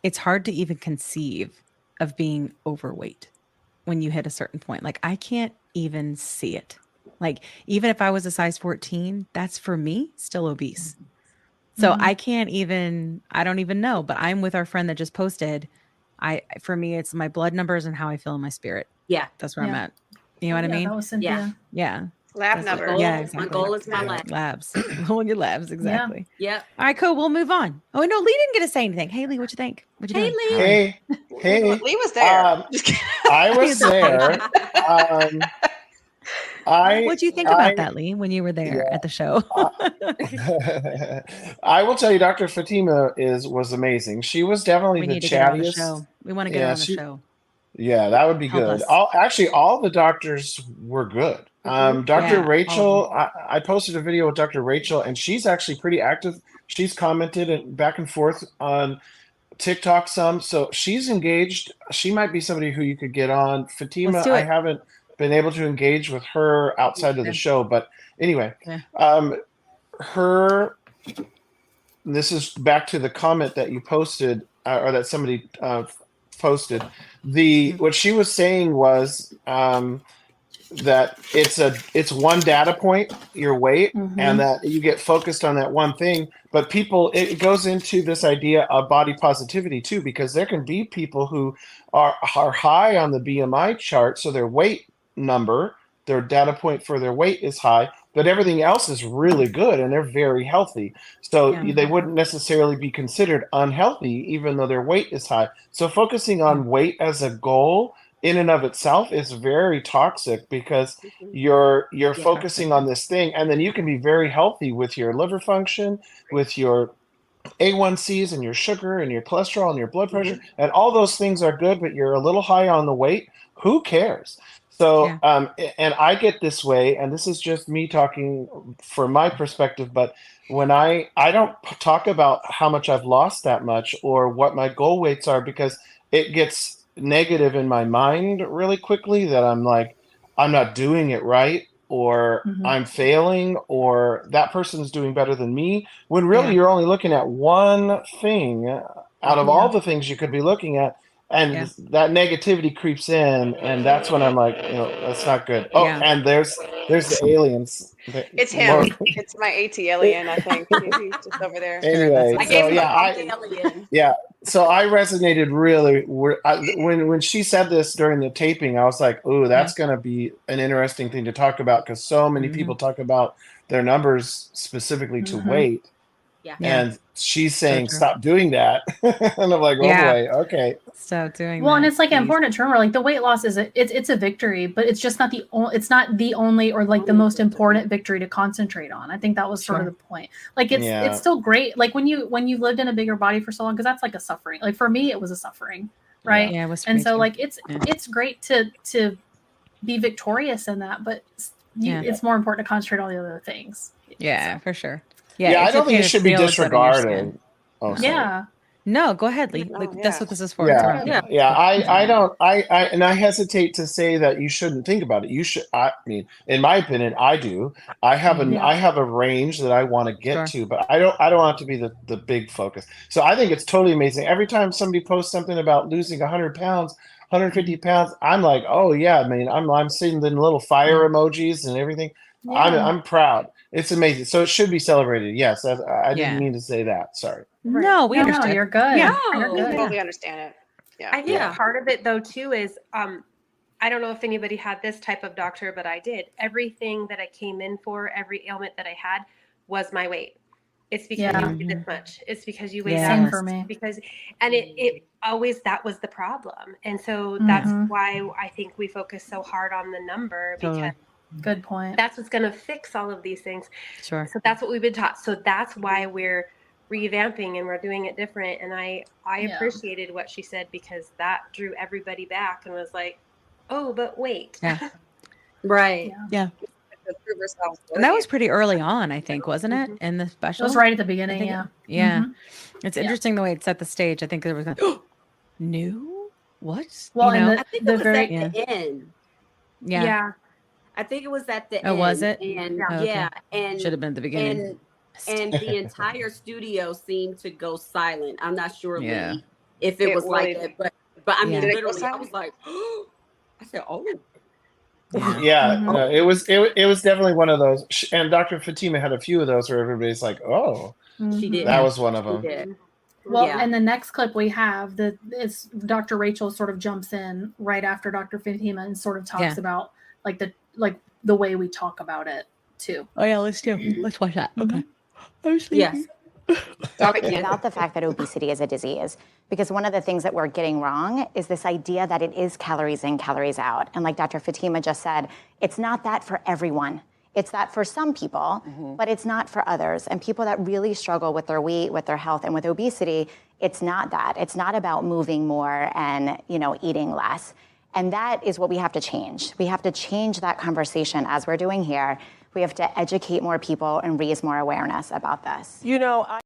It's hard to even conceive of being overweight when you hit a certain point. Like I can't even see it. Like even if I was a size 14, that's for me still obese. So I don't even know, but I'm with our friend that just posted. For me, it's my blood numbers and how I feel in my spirit. Yeah. That's where I'm at. You know what I mean? That was Cynthia. Yeah. Lab number. Exactly. My goal is my lab. Labs. Your labs, exactly. Yeah. All right, cool. We'll move on. Oh no, Lee didn't get to say anything. Hey Lee, what you think? What you doing? Lee. Hey. Lee was there. I was there. What'd you think about that, Lee, when you were there at the show? I will tell you, Dr. Fatima was amazing. She was definitely the chattiest. We want to get her on the show. Yeah, that would be good. All the doctors were good. Dr. Rachel, I posted a video with Dr. Rachel, and she's actually pretty active. She's commented and back and forth on TikTok some, so she's engaged. She might be somebody who you could get on. Fatima, I haven't been able to engage with her outside of the show, but anyway, this is back to the comment that you posted, or that somebody posted. What she was saying was that it's one data point, your weight, and that you get focused on that one thing. But it goes into this idea of body positivity too, because there can be people who are high on the BMI chart, so their weight number, their data point for their weight is high, but everything else is really good and they're very healthy. So they wouldn't necessarily be considered unhealthy, even though their weight is high. So focusing on weight as a goal in and of itself is very toxic, because you're focusing on this thing, and then you can be very healthy with your liver function, with your A1Cs and your sugar and your cholesterol and your blood pressure, and all those things are good, but you're a little high on the weight, who cares? So, and I get this way, and this is just me talking from my perspective, but when I don't talk about how much I've lost that much or what my goal weights are, because it gets negative in my mind really quickly that I'm like, I'm not doing it right, or I'm failing, or that person's doing better than me, when really you're only looking at one thing out of all the things you could be looking at. And that negativity creeps in, and that's when I'm like, that's not good. Oh, and there's the aliens. It's him. It's my AT alien, I think. He's just over there. Anyway, so I resonated really when she said this during the taping. I was like, oh, that's going to be an interesting thing to talk about, because so many people talk about their numbers specifically to weight. And she's saying, stop doing that. And I'm like, oh boy, okay. Stop doing that. Well, and it's like important to remember, like the weight loss it's a victory, but it's just not it's not the only or like the most important victory to concentrate on. I think that was sort of the point. Like it's still great. Like when you've lived in a bigger body for so long, because that's like a suffering. Like for me, it was a suffering, right? Yeah, it was. And so like it's great to be victorious in that, but it's more important to concentrate on the other things. Yeah, for sure. Yeah, I don't think it should be disregarded. No, go ahead, Lee. That's what this is for. I hesitate to say that you shouldn't think about it. You should. I mean, in my opinion, I do. I have a range that I want to get to, but I don't want it to be the big focus. So I think it's totally amazing. Every time somebody posts something about losing 100 pounds, 150 pounds, I'm like, oh yeah. I mean, I'm seeing the little fire emojis and everything. Yeah. I'm proud. It's amazing. So it should be celebrated. Yes, I didn't mean to say that. Sorry. No, we understand. No, you're good. Yeah, you're good. Totally understand it. Yeah. I think part of it though too is I don't know if anybody had this type of doctor, but I did. Everything that I came in for, every ailment that I had, was my weight. It's because you weigh this much. It's because you weigh that much. For me. And it always, that was the problem. And so that's why I think we focus so hard on the number, because good point. That's what's going to fix all of these things. Sure. So that's what we've been taught. So that's why we're revamping and we're doing it different. And I appreciated what she said, because that drew everybody back and was like, oh, but wait. Yeah. Right. Yeah. And that was pretty early on, I think, wasn't it? In the special? It was right at the beginning. Yeah. It's interesting the way it set the stage. I think there was new? What? Well, I think it was at the end. Yeah. I think it was at the end. Oh, was it? And and should have been at the beginning. And the entire studio seemed to go silent. I'm not sure if it was like that, but I mean, literally, I was like, I said, oh. No, it was definitely one of those. And Dr. Fatima had a few of those where everybody's like, oh, she did. That was one of them. Well, and the next clip we have, it's Dr. Rachel sort of jumps in right after Dr. Fatima and sort of talks about the way we talk about it too. Oh yeah, let's watch that. Okay. Yes. About the fact that obesity is a disease, because one of the things that we're getting wrong is this idea that it is calories in, calories out. And like Dr. Fatima just said, it's not that for everyone. It's that for some people, but it's not for others. And people that really struggle with their weight, with their health, and with obesity, it's not that. It's not about moving more and, eating less. And that is what we have to change. We have to change that conversation as we're doing here. We have to educate more people and raise more awareness about this. Yeah.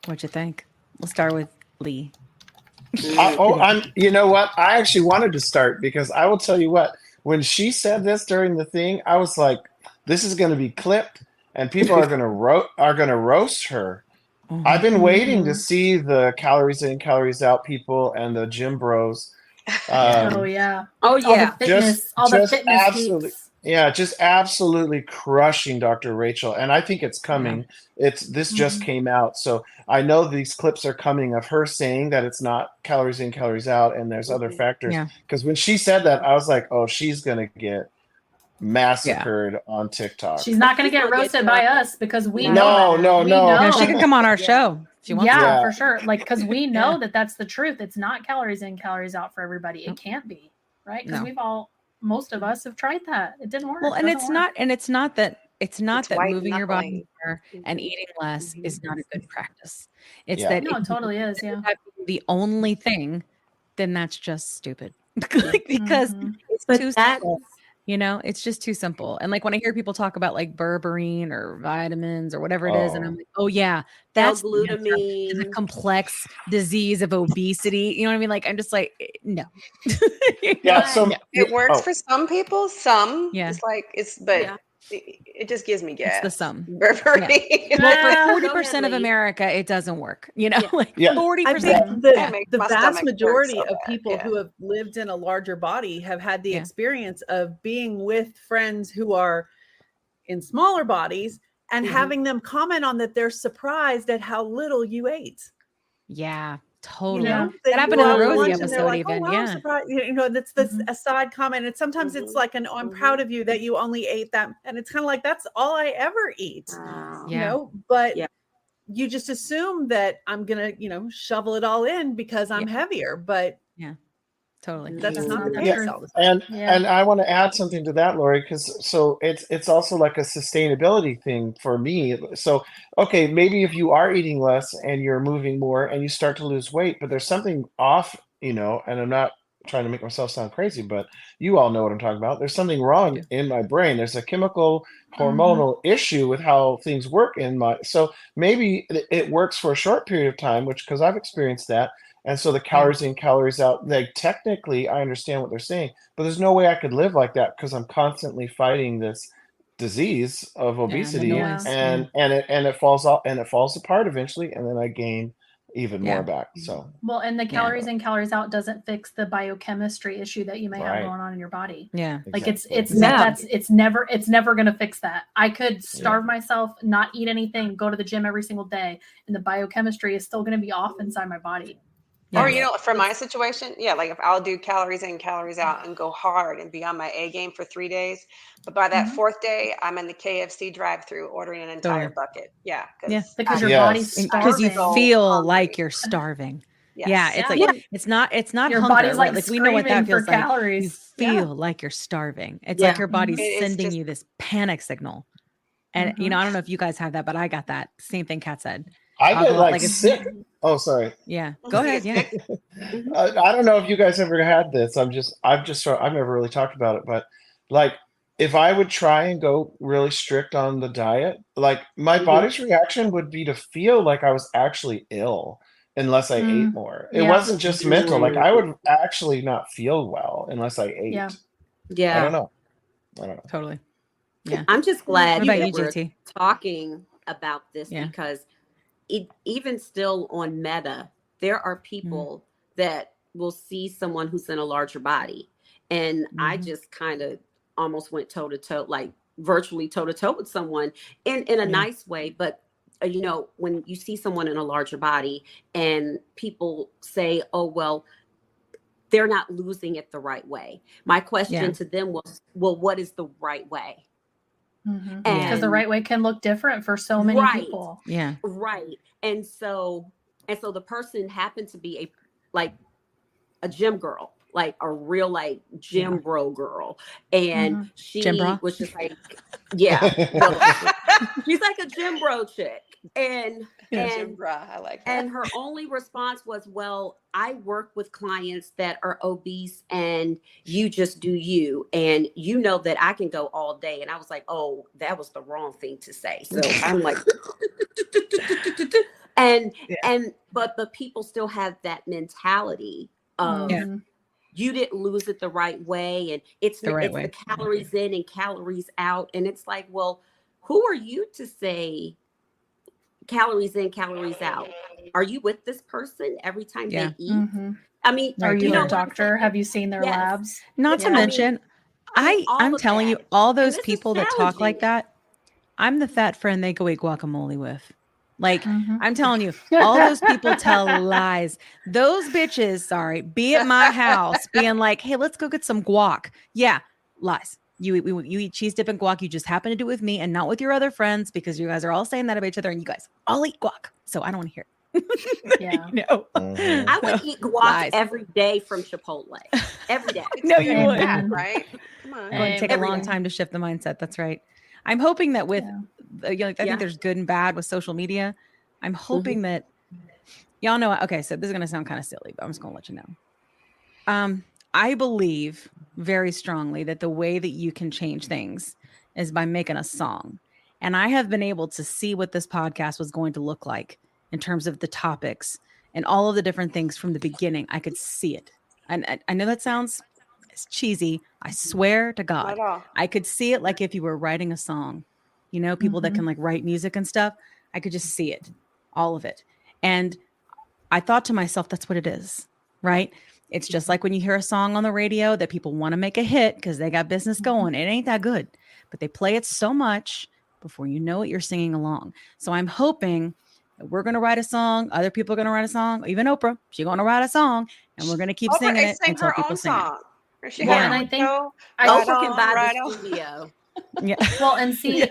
What'd you think? We'll start with Lee. You know what? I actually wanted to start, because I will tell you what, when she said this during the thing, I was like, this is going to be clipped and people are going to roast her. I've been waiting to see the calories in, calories out people and the gym bros. Oh yeah. All the fitness, absolutely. Yeah, just absolutely crushing Dr. Rachel. And I think it's coming. This just came out. So I know these clips are coming of her saying that it's not calories in, calories out, and there's other factors. Because when she said that, I was like, oh, she's going to get massacred on TikTok. She's not going to get roasted by us, because we know. No. She can come on our show if she wants. Yeah, for sure. Like, because we know that that's the truth. It's not calories in, calories out for everybody. It can't be, right? Because most of us have tried that. It didn't work. Well, and it's not that that moving your body more and eating less is not a good practice. It's that it totally is. Yeah. The only thing, then that's just stupid. Because it's too simple. You know, it's just too simple. And like when I hear people talk about like berberine or vitamins or whatever it is, and I'm like, oh yeah, that's glutamine, the complex disease of obesity. You know what I mean? Like I'm just like, no. It works for some people. Some, it just gives me gas. It's the sum. Berberine. Well, for 40% of America, it doesn't work. You know, like 40%. The vast majority of people who have lived in a larger body have had the experience of being with friends who are in smaller bodies and having them comment on that they're surprised at how little you ate. Yeah. Totally. You know, that happened in the Rosie episode, like, even. Oh, wow, yeah. Surprised. You know, that's this aside comment. And sometimes it's like oh, I'm proud of you that you only ate that. And it's kind of like, that's all I ever eat, you know, but you just assume that I'm going to, you know, shovel it all in because I'm heavier, but totally. That's not the case. And I want to add something to that, Lori, because so it's also like a sustainability thing for me. So, okay, maybe if you are eating less and you're moving more and you start to lose weight, but there's something off, you know, and I'm not trying to make myself sound crazy, but you all know what I'm talking about. There's something wrong in my brain. There's a chemical hormonal issue with how things work so maybe it works for a short period of time, which, because I've experienced that. And so the calories in, calories out, like technically I understand what they're saying, but there's no way I could live like that because I'm constantly fighting this disease of obesity and it falls off and it falls apart eventually. And then I gain even more back. So, well, and the calories in, calories out doesn't fix the biochemistry issue that you may have going on in your body. Yeah. Like it's never going to fix that. I could starve myself, not eat anything, go to the gym every single day, and the biochemistry is still going to be off inside my body. Or, you know, for my situation, like if I'll do calories in, calories out and go hard and be on my A game for 3 days. But by that fourth day, I'm in the KFC drive-through ordering an entire bucket. Yeah. Because your body's starving. Because you feel like you're starving. Yes. Yeah. It's like, it's not your hunger, body's right? like we know what that feels like. Calories. You feel like you're starving. It's like your body's sending you this panic signal. And, you know, I don't know if you guys have that, but I got that same thing Kat said. I get like sick. Oh, sorry. Yeah. Go ahead. Yeah. I don't know if you guys ever had this. I've never really talked about it, but like if I would try and go really strict on the diet, like my body's reaction would be to feel like I was actually ill unless I ate more. It wasn't just mental. Like I would actually not feel well unless I ate. Yeah. I don't know. Totally. Yeah. I'm just glad that we're JT? talking about this because even still on Meta, there are people that will see someone who's in a larger body. And I just kind of almost went toe to toe, like virtually toe to toe with someone in a nice way. But, you know, when you see someone in a larger body and people say, oh, well, they're not losing it the right way. My question to them was, well, what is the right way? Because the right way can look different for so many people. Yeah. Right. And so the person happened to be a gym girl, like a real like gym bro girl. And she was just like, she's like a gym bro chick. And gym bra, I like that. And her only response was, well, I work with clients that are obese and you just do you. And you know that I can go all day. And I was like, oh, that was the wrong thing to say. So I'm like, but people still have that mentality of you didn't lose it the right way. And it's the calories in and calories out. And it's like, well, who are you to say calories in, calories out? Are you with this person every time they eat? I mean, are you a doctor? Have you seen their labs? Not to mention, I'm telling you, all those people that talk like that, I'm the fat friend they go eat guacamole with. Like, I'm telling you, all those people tell lies. Those bitches, be at my house being like, hey, let's go get some guac. Yeah, lies. You eat cheese dip and guac. You just happen to do it with me and not with your other friends because you guys are all saying that about each other and you guys all eat guac. So I don't want to hear it. Yeah. I would eat guac every day from Chipotle. Every day. No, you wouldn't. Right? Come on. It would take a long time to shift the mindset. That's right. I'm hoping that with, I think there's good and bad with social media. I'm hoping that y'all know. Okay, so this is going to sound kind of silly, but I'm just going to let you know. I believe very strongly that the way that you can change things is by making a song. And I have been able to see what this podcast was going to look like in terms of the topics and all of the different things from the beginning. I could see it. And I know that sounds cheesy. I swear to God, I could see it like if you were writing a song, people that can like write music and stuff. I could just see it, all of it. And I thought to myself, that's what it is, right? It's just like when you hear a song on the radio that people want to make a hit because they got business going. It ain't that good, but they play it so much before you know it, you're singing along. So I'm hoping that we're going to write a song. Other people are going to write a song. Even Oprah, she's going to write a song, and we're going to keep singing it until people sing it. And I think Oprah can buy the studio. Yeah. Well, and see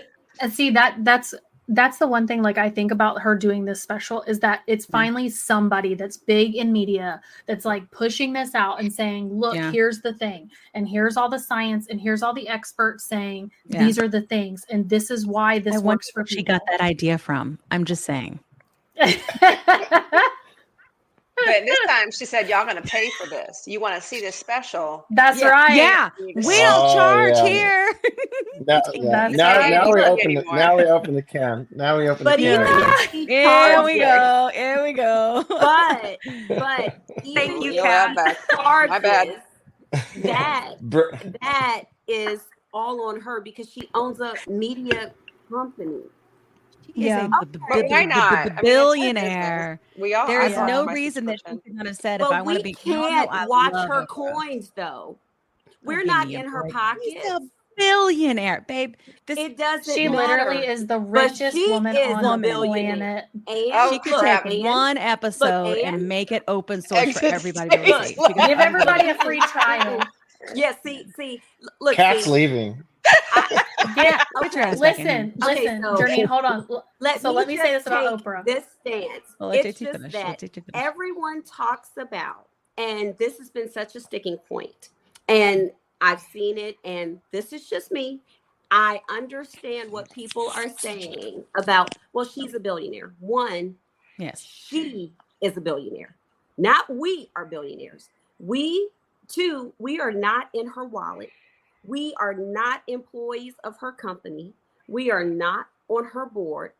that's the one thing, like, I think about her doing this special is that it's finally somebody that's big in media that's like pushing this out and saying, look, here's the thing, and here's all the science, and here's all the experts saying these are the things, and this is why this works for people. She got that idea from. I'm just saying. But this time she said, y'all going to pay for this. You want to see this special? That's right. Yeah. We don't charge here. Now we open the can. Now we open the can. Here we go. Here we go. But thank you, Kat. My bad. That is all on her because she owns a media company. The billionaire. There's no reason that she could not have said, but if I want to be, we can't watch her coins though. We're not in her pocket. She's a billionaire, babe. It doesn't. She literally is the richest woman on the planet. And she could take one episode and make it open source for everybody to see. Give everybody a free trial. Yeah. See. Look. Kat's leaving. Listen, Journey, hold on. Let me say this about Oprah. This stance. It's just that everyone talks about, and this has been such a sticking point, and I've seen it, and this is just me. I understand what people are saying about, well, she's a billionaire. One, yes, she is a billionaire. Not we are billionaires. Two, we are not in her wallet. We are not employees of her company. We are not on her board.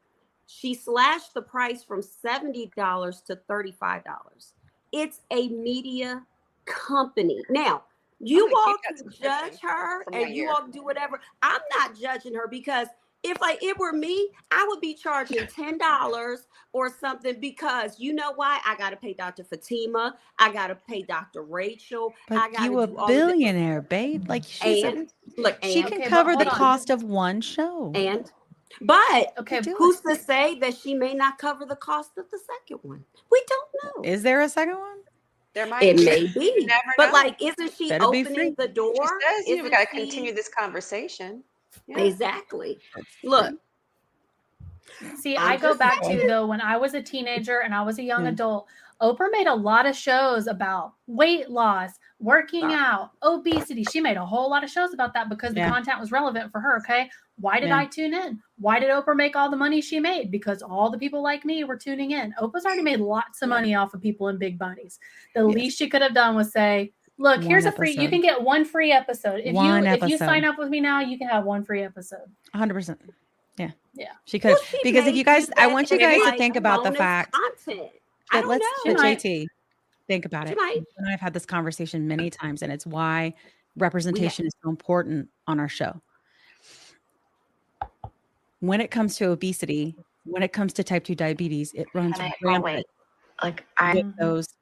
She slashed the price from $70 to $35. It's a media company. Now, you all can judge her and you all do whatever. I'm not judging her because if it were me, I would be charging $10 or something because you know why? I got to pay Dr. Fatima. I got to pay Dr. Rachel. But you a billionaire, babe. Like she can cover the cost of one show. But who's to say that she may not cover the cost of the second one? We don't know. Is there a second one? There might it be. May be. You never but know. Isn't she opening the door? She says we got to continue this conversation. Yeah. Exactly. Look. See, I go back to though when I was a teenager and I was a young adult, Oprah made a lot of shows about weight loss, working out, obesity. She made a whole lot of shows about that because the content was relevant for her. Okay. Why did I tune in? Why did Oprah make all the money she made? Because all the people like me were tuning in. Oprah's already made lots of money off of people in big bodies. The least she could have done was say, look, here's a free, you can get one free episode. If you sign up with me now, you can have one free episode. 100%. Yeah. Yeah. She could. Because if you guys, I want you guys to think about the fact that let's JT think about it. And I've had this conversation many times, and it's why representation is so important on our show. When it comes to obesity, when it comes to type 2 diabetes, it runs rampant.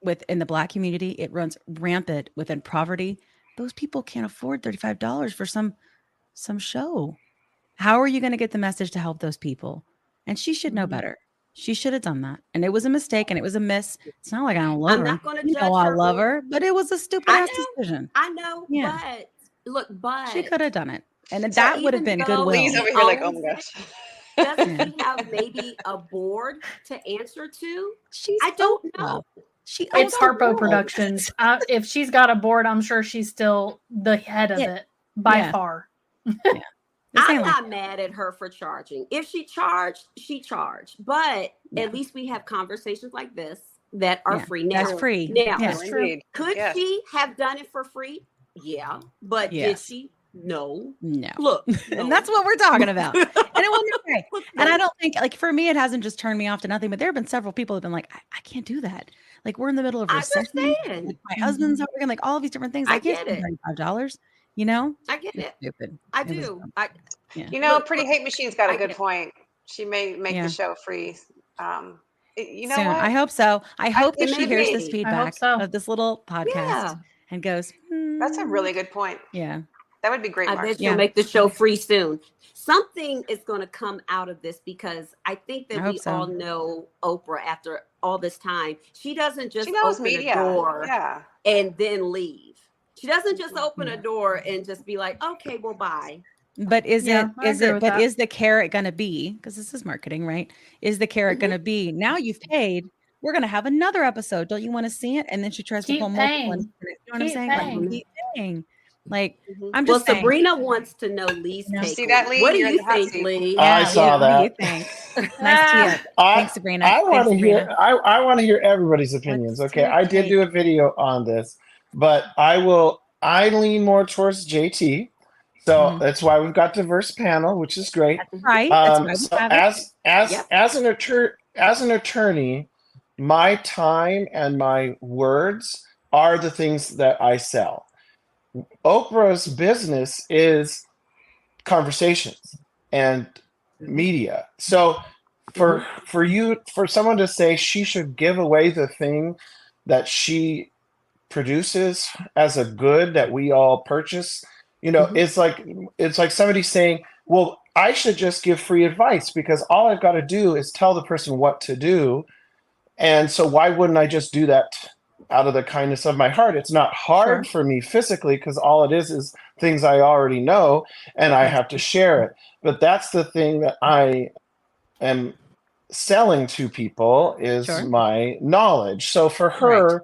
Within the Black community, it runs rampant within poverty. Those people can't afford $35 for some show. How are you going to get the message to help those people? And she should know better. She should have done that. And it was a mistake and it was a miss. It's not like I don't love her. Not going to judge her. I love her, but it was a stupid ass decision. I know, but she could have done it. And that would have been goodwill. He's over here like, oh my gosh. Doesn't she have maybe a board to answer to? I don't know. It's Harpo Productions. If she's got a board, I'm sure she's still the head of it by far. I'm not mad at her for charging. If she charged, she charged. But at least we have conversations like this that are free. Now, that's free. Now, that's true. Could she have done it for free? Yeah. But did she? No. Look. And that's what we're talking about. And it wasn't okay. And I don't think, like, for me, it hasn't just turned me off to nothing, but there have been several people who've been like, I can't do that. Like, we're in the middle of recession. Like, my husband's working, like all of these different things. I can't spend $35, you know? I get it. Stupid. I do. You know, Pretty Hate Machine's got a good point. She may make the show free. You know Soon. what? I hope so. I hope that she hears this I feedback hope so. of this little podcast and goes, That's a really good point. Yeah. That would be great. I Mark. bet you'll make the show free soon. Something is going to come out of this because I think that we all know Oprah after all this time. She doesn't just open a door and then leave. She doesn't just open a door and just be like, okay, well, bye. But is the carrot going to be, because this is marketing, right? Is the carrot going to be, now you've paid, we're going to have another episode. Don't you want to see it? And then she tries to pull multiple ones. You know what I'm saying? Like, keep paying. Like, I'm just saying. Sabrina wants to know Lee's take. See that, Lee? What do you think, Lee? I saw that. What do you think? Nice to you. Thanks, Sabrina. I want to hear. I want to hear everybody's opinions. Okay, I did do a video on this, but I lean more towards JT. So that's why we've got diverse panel, which is great. That's right. So as an attorney, my time and my words are the things that I sell. Oprah's business is conversations and media. So for someone to say she should give away the thing that she produces as a good that we all purchase, you know, it's like somebody saying, well, I should just give free advice because all I've got to do is tell the person what to do. And so why wouldn't I just do that out of the kindness of my heart? It's not hard for me physically because all it is things I already know and I have to share it. But that's the thing that I am selling to people is my knowledge. So for her,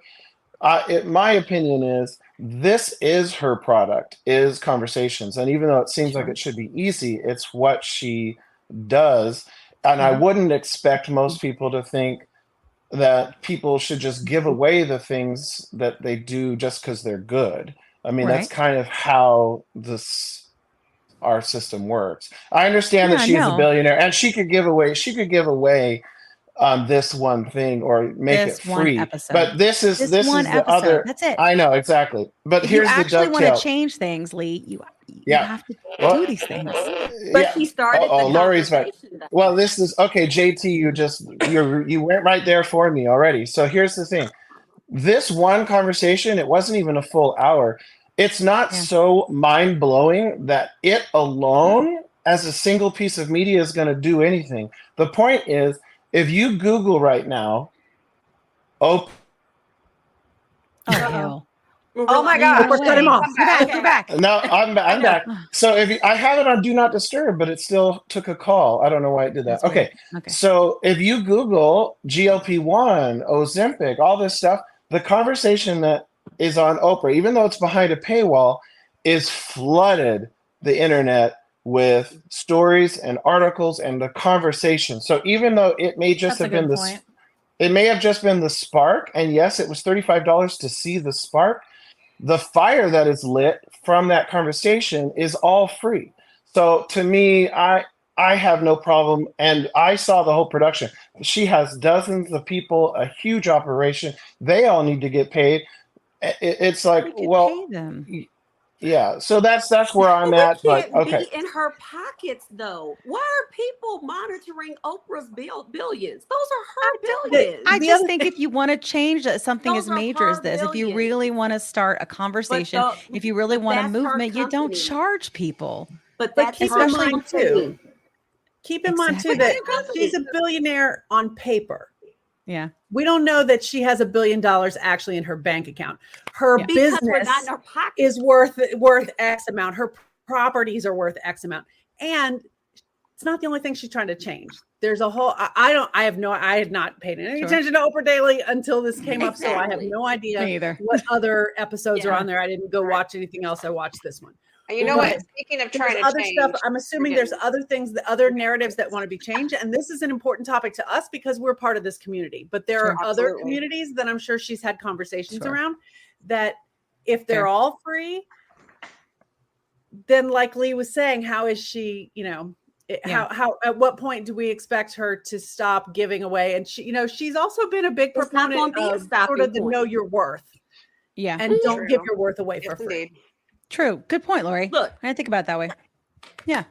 my opinion is this is her product, is conversations. And even though it seems like it should be easy, it's what she does. And I wouldn't expect most people to think that people should just give away the things that they do just because they're good. I mean, that's kind of how our system works. I understand that she's a billionaire and she could give away this one thing or make it free. But this is the other. That's it. I know exactly. But if here's the dovetail. If you actually want to change things, Lee, you have to do these things. But she started. Lori's right. Well, this is okay. JT, you went right there for me already. So here's the thing. This one conversation, it wasn't even a full hour. It's not so mind blowing that it alone, as a single piece of media, is going to do anything. The point is, if you Google right now, hell. Oh my God! Cut him off. We're back. No, I'm back. So I have it on Do Not Disturb, but it still took a call. I don't know why it did that. Okay. So if you Google GLP-1, Ozempic, all this stuff, the conversation that is on Oprah, even though it's behind a paywall, is flooded the internet with stories and articles and the conversation. So even though it may just have been it may have just been the spark, and yes, it was $35 to see the spark. The fire that is lit from that conversation is all free. So to me, I have no problem, and I saw the whole production. She has dozens of people, a huge operation. They all need to get paid. It's like, well, pay them. Yeah, so that's where I'm at. But okay, be in her pockets though. Why are people monitoring Oprah's billions? Those are her billions. I just think if you want to change something as major as this, if you really want to start a conversation, if you really want a movement, you don't charge people. But that's keep in mind too. Keep in mind too that she's a billionaire on paper. Yeah. We don't know that she has $1 billion actually in her bank account. Her business is worth X amount. Her properties are worth X amount. And it's not the only thing she's trying to change. There's a whole, I had not paid any attention to Oprah Daily until this came up. So I have no idea what other episodes are on there. I didn't go watch anything else. I watched this one. And you know what? Speaking of trying to change, stuff, I'm assuming there's other things, the other narratives that want to be changed. And this is an important topic to us because we're part of this community. But there are other communities that I'm sure she's had conversations around that if they're all free, then like Lee was saying, how is she, how at what point do we expect her to stop giving away? And she, she's also been a big proponent of sort of the know your worth. Yeah. And don't give your worth away for free. True. Good point, Lori. Look, I didn't think about it that way. Yeah.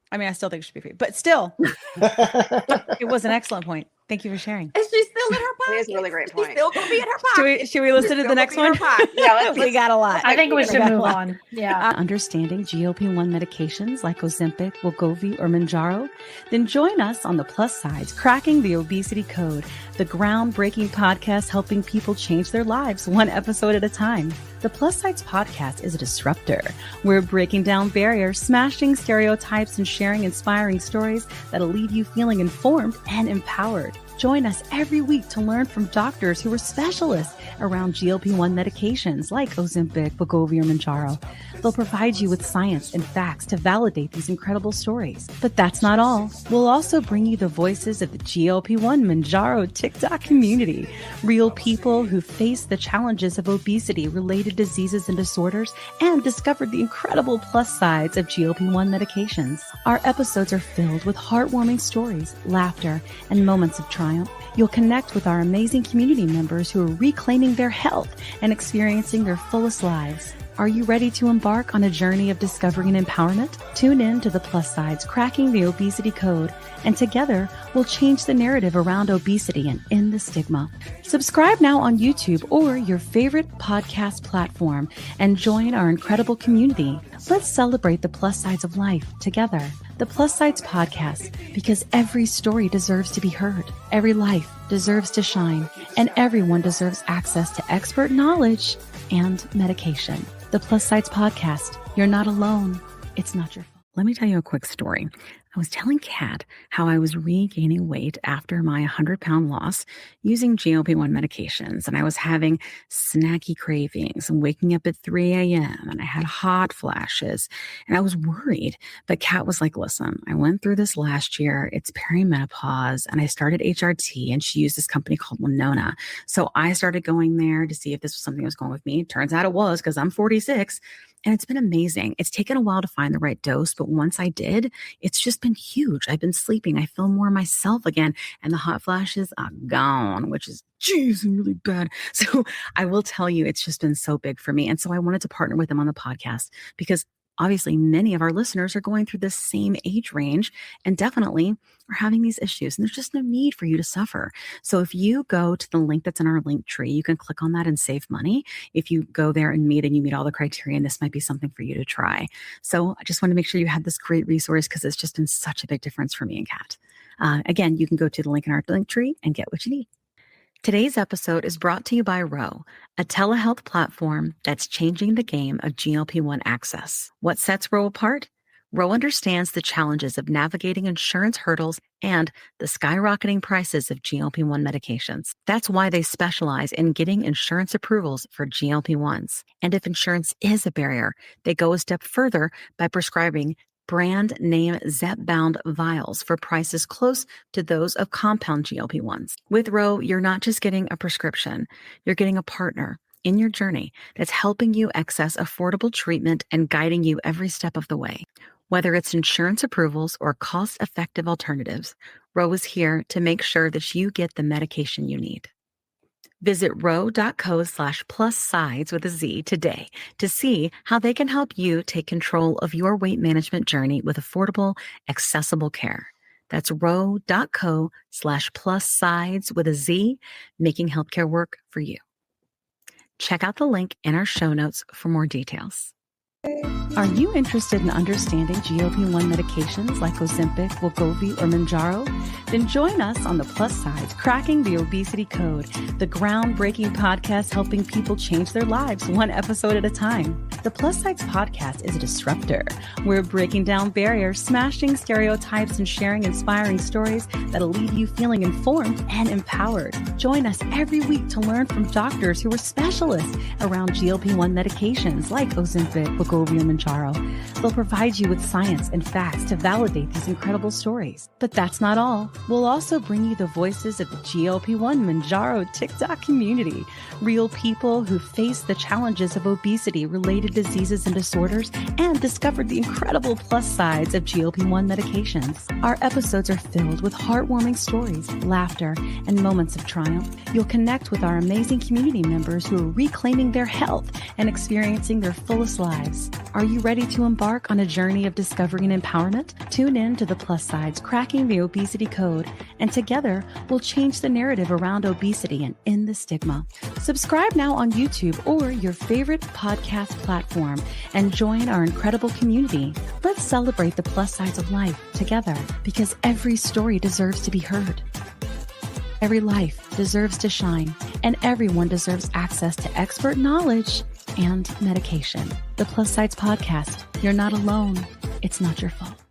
I mean, I still think it should be free, but still, it was an excellent point. Thank you for sharing. And she's still in her pocket. It's a really great point. She's still going to be in her pocket. Should we listen to the next one? Yeah, we got a lot. I think we should move on. Yeah. Understanding GLP-1 medications like Ozempic, Wegovy, or Mounjaro? Then join us on the Plus Sides, Cracking the Obesity Code, the groundbreaking podcast helping people change their lives one episode at a time. The Plus Sides podcast is a disruptor. We're breaking down barriers, smashing stereotypes, and sharing inspiring stories that'll leave you feeling informed and empowered. Join us every week to learn from doctors who are specialists around GLP-1 medications like Ozempic, Wegovy, or Mounjaro. They'll provide you with science and facts to validate these incredible stories. But that's not all. We'll also bring you the voices of the GLP-1 Mounjaro TikTok community, real people who face the challenges of obesity-related diseases and disorders and discovered the incredible plus sides of GLP-1 medications. Our episodes are filled with heartwarming stories, laughter, and moments of triumph. You'll connect with our amazing community members who are reclaiming their health and experiencing their fullest lives. Are you ready to embark on a journey of discovery and empowerment? Tune in to the Plus Sides, Cracking the Obesity Code, and together we'll change the narrative around obesity and end the stigma. Subscribe now on YouTube or your favorite podcast platform and join our incredible community. Let's celebrate the plus sides of life together. The Plus Sides Podcast, because every story deserves to be heard, every life deserves to shine, and everyone deserves access to expert knowledge and medication. The Plus Sides Podcast. You're not alone. It's not your fault. Let me tell you a quick story. I was telling Kat how I was regaining weight after my 100-pound loss using GLP-1 medications, and I was having snacky cravings and waking up at 3 a.m. and I had hot flashes and I was worried. But Kat was like, listen, I went through this last year. It's perimenopause and I started HRT, and she used this company called Winona. So I started going there to see if this was something that was going with me. Turns out it was, because I'm 46. And it's been amazing. It's taken a while to find the right dose, but once I did, it's just been huge. I've been sleeping. I feel more myself again. And the hot flashes are gone, which is, really bad. So I will tell you, it's just been so big for me. And so I wanted to partner with them on the podcast because obviously many of our listeners are going through this same age range and definitely are having these issues. And there's just no need for you to suffer. So if you go to the link that's in our link tree, you can click on that and save money. If you go there and you meet all the criteria, and this might be something for you to try. So I just want to make sure you have this great resource because it's just been such a big difference for me and Kat. Again, you can go to the link in our link tree and get what you need. Today's episode is brought to you by Ro, a telehealth platform that's changing the game of GLP-1 access. What sets Ro apart? Ro understands the challenges of navigating insurance hurdles and the skyrocketing prices of GLP-1 medications. That's why they specialize in getting insurance approvals for GLP-1s. And if insurance is a barrier, they go a step further by prescribing brand name zepbound vials for prices close to those of compound GLP-1s. With Ro, you're not just getting a prescription, you're getting a partner in your journey that's helping you access affordable treatment and guiding you every step of the way. Whether it's insurance approvals or cost-effective alternatives, Ro is here to make sure that you get the medication you need. Visit ro.co/plussides with a Z today to see how they can help you take control of your weight management journey with affordable, accessible care. That's ro.co/plussides with a Z, making healthcare work for you. Check out the link in our show notes for more details. Are you interested in understanding GLP-1 medications like Ozempic, Wegovy, or Mounjaro? Then join us on the Plus Sides, Cracking the Obesity Code, the groundbreaking podcast helping people change their lives one episode at a time. The Plus Sides podcast is a disruptor. We're breaking down barriers, smashing stereotypes, and sharing inspiring stories that'll leave you feeling informed and empowered. Join us every week to learn from doctors who are specialists around GLP-1 medications like Ozempic, Wegovy, and Mounjaro. They'll provide you with science and facts to validate these incredible stories. But that's not all. We'll also bring you the voices of the GLP-1 Mounjaro TikTok community, real people who face the challenges of obesity-related diseases and disorders and discovered the incredible plus sides of GLP-1 medications. Our episodes are filled with heartwarming stories, laughter, and moments of triumph. You'll connect with our amazing community members who are reclaiming their health and experiencing their fullest lives. Are you ready to embark on a journey of discovery and empowerment? Tune in to the Plus Sides, Cracking the Obesity Code, and together we'll change the narrative around obesity and end the stigma. Subscribe now on YouTube or your favorite podcast platform and join our incredible community. Let's celebrate the plus sides of life together, because every story deserves to be heard. Every life deserves to shine, and everyone deserves access to expert knowledge and medication. The Plus Sides Podcast. You're not alone. It's not your fault.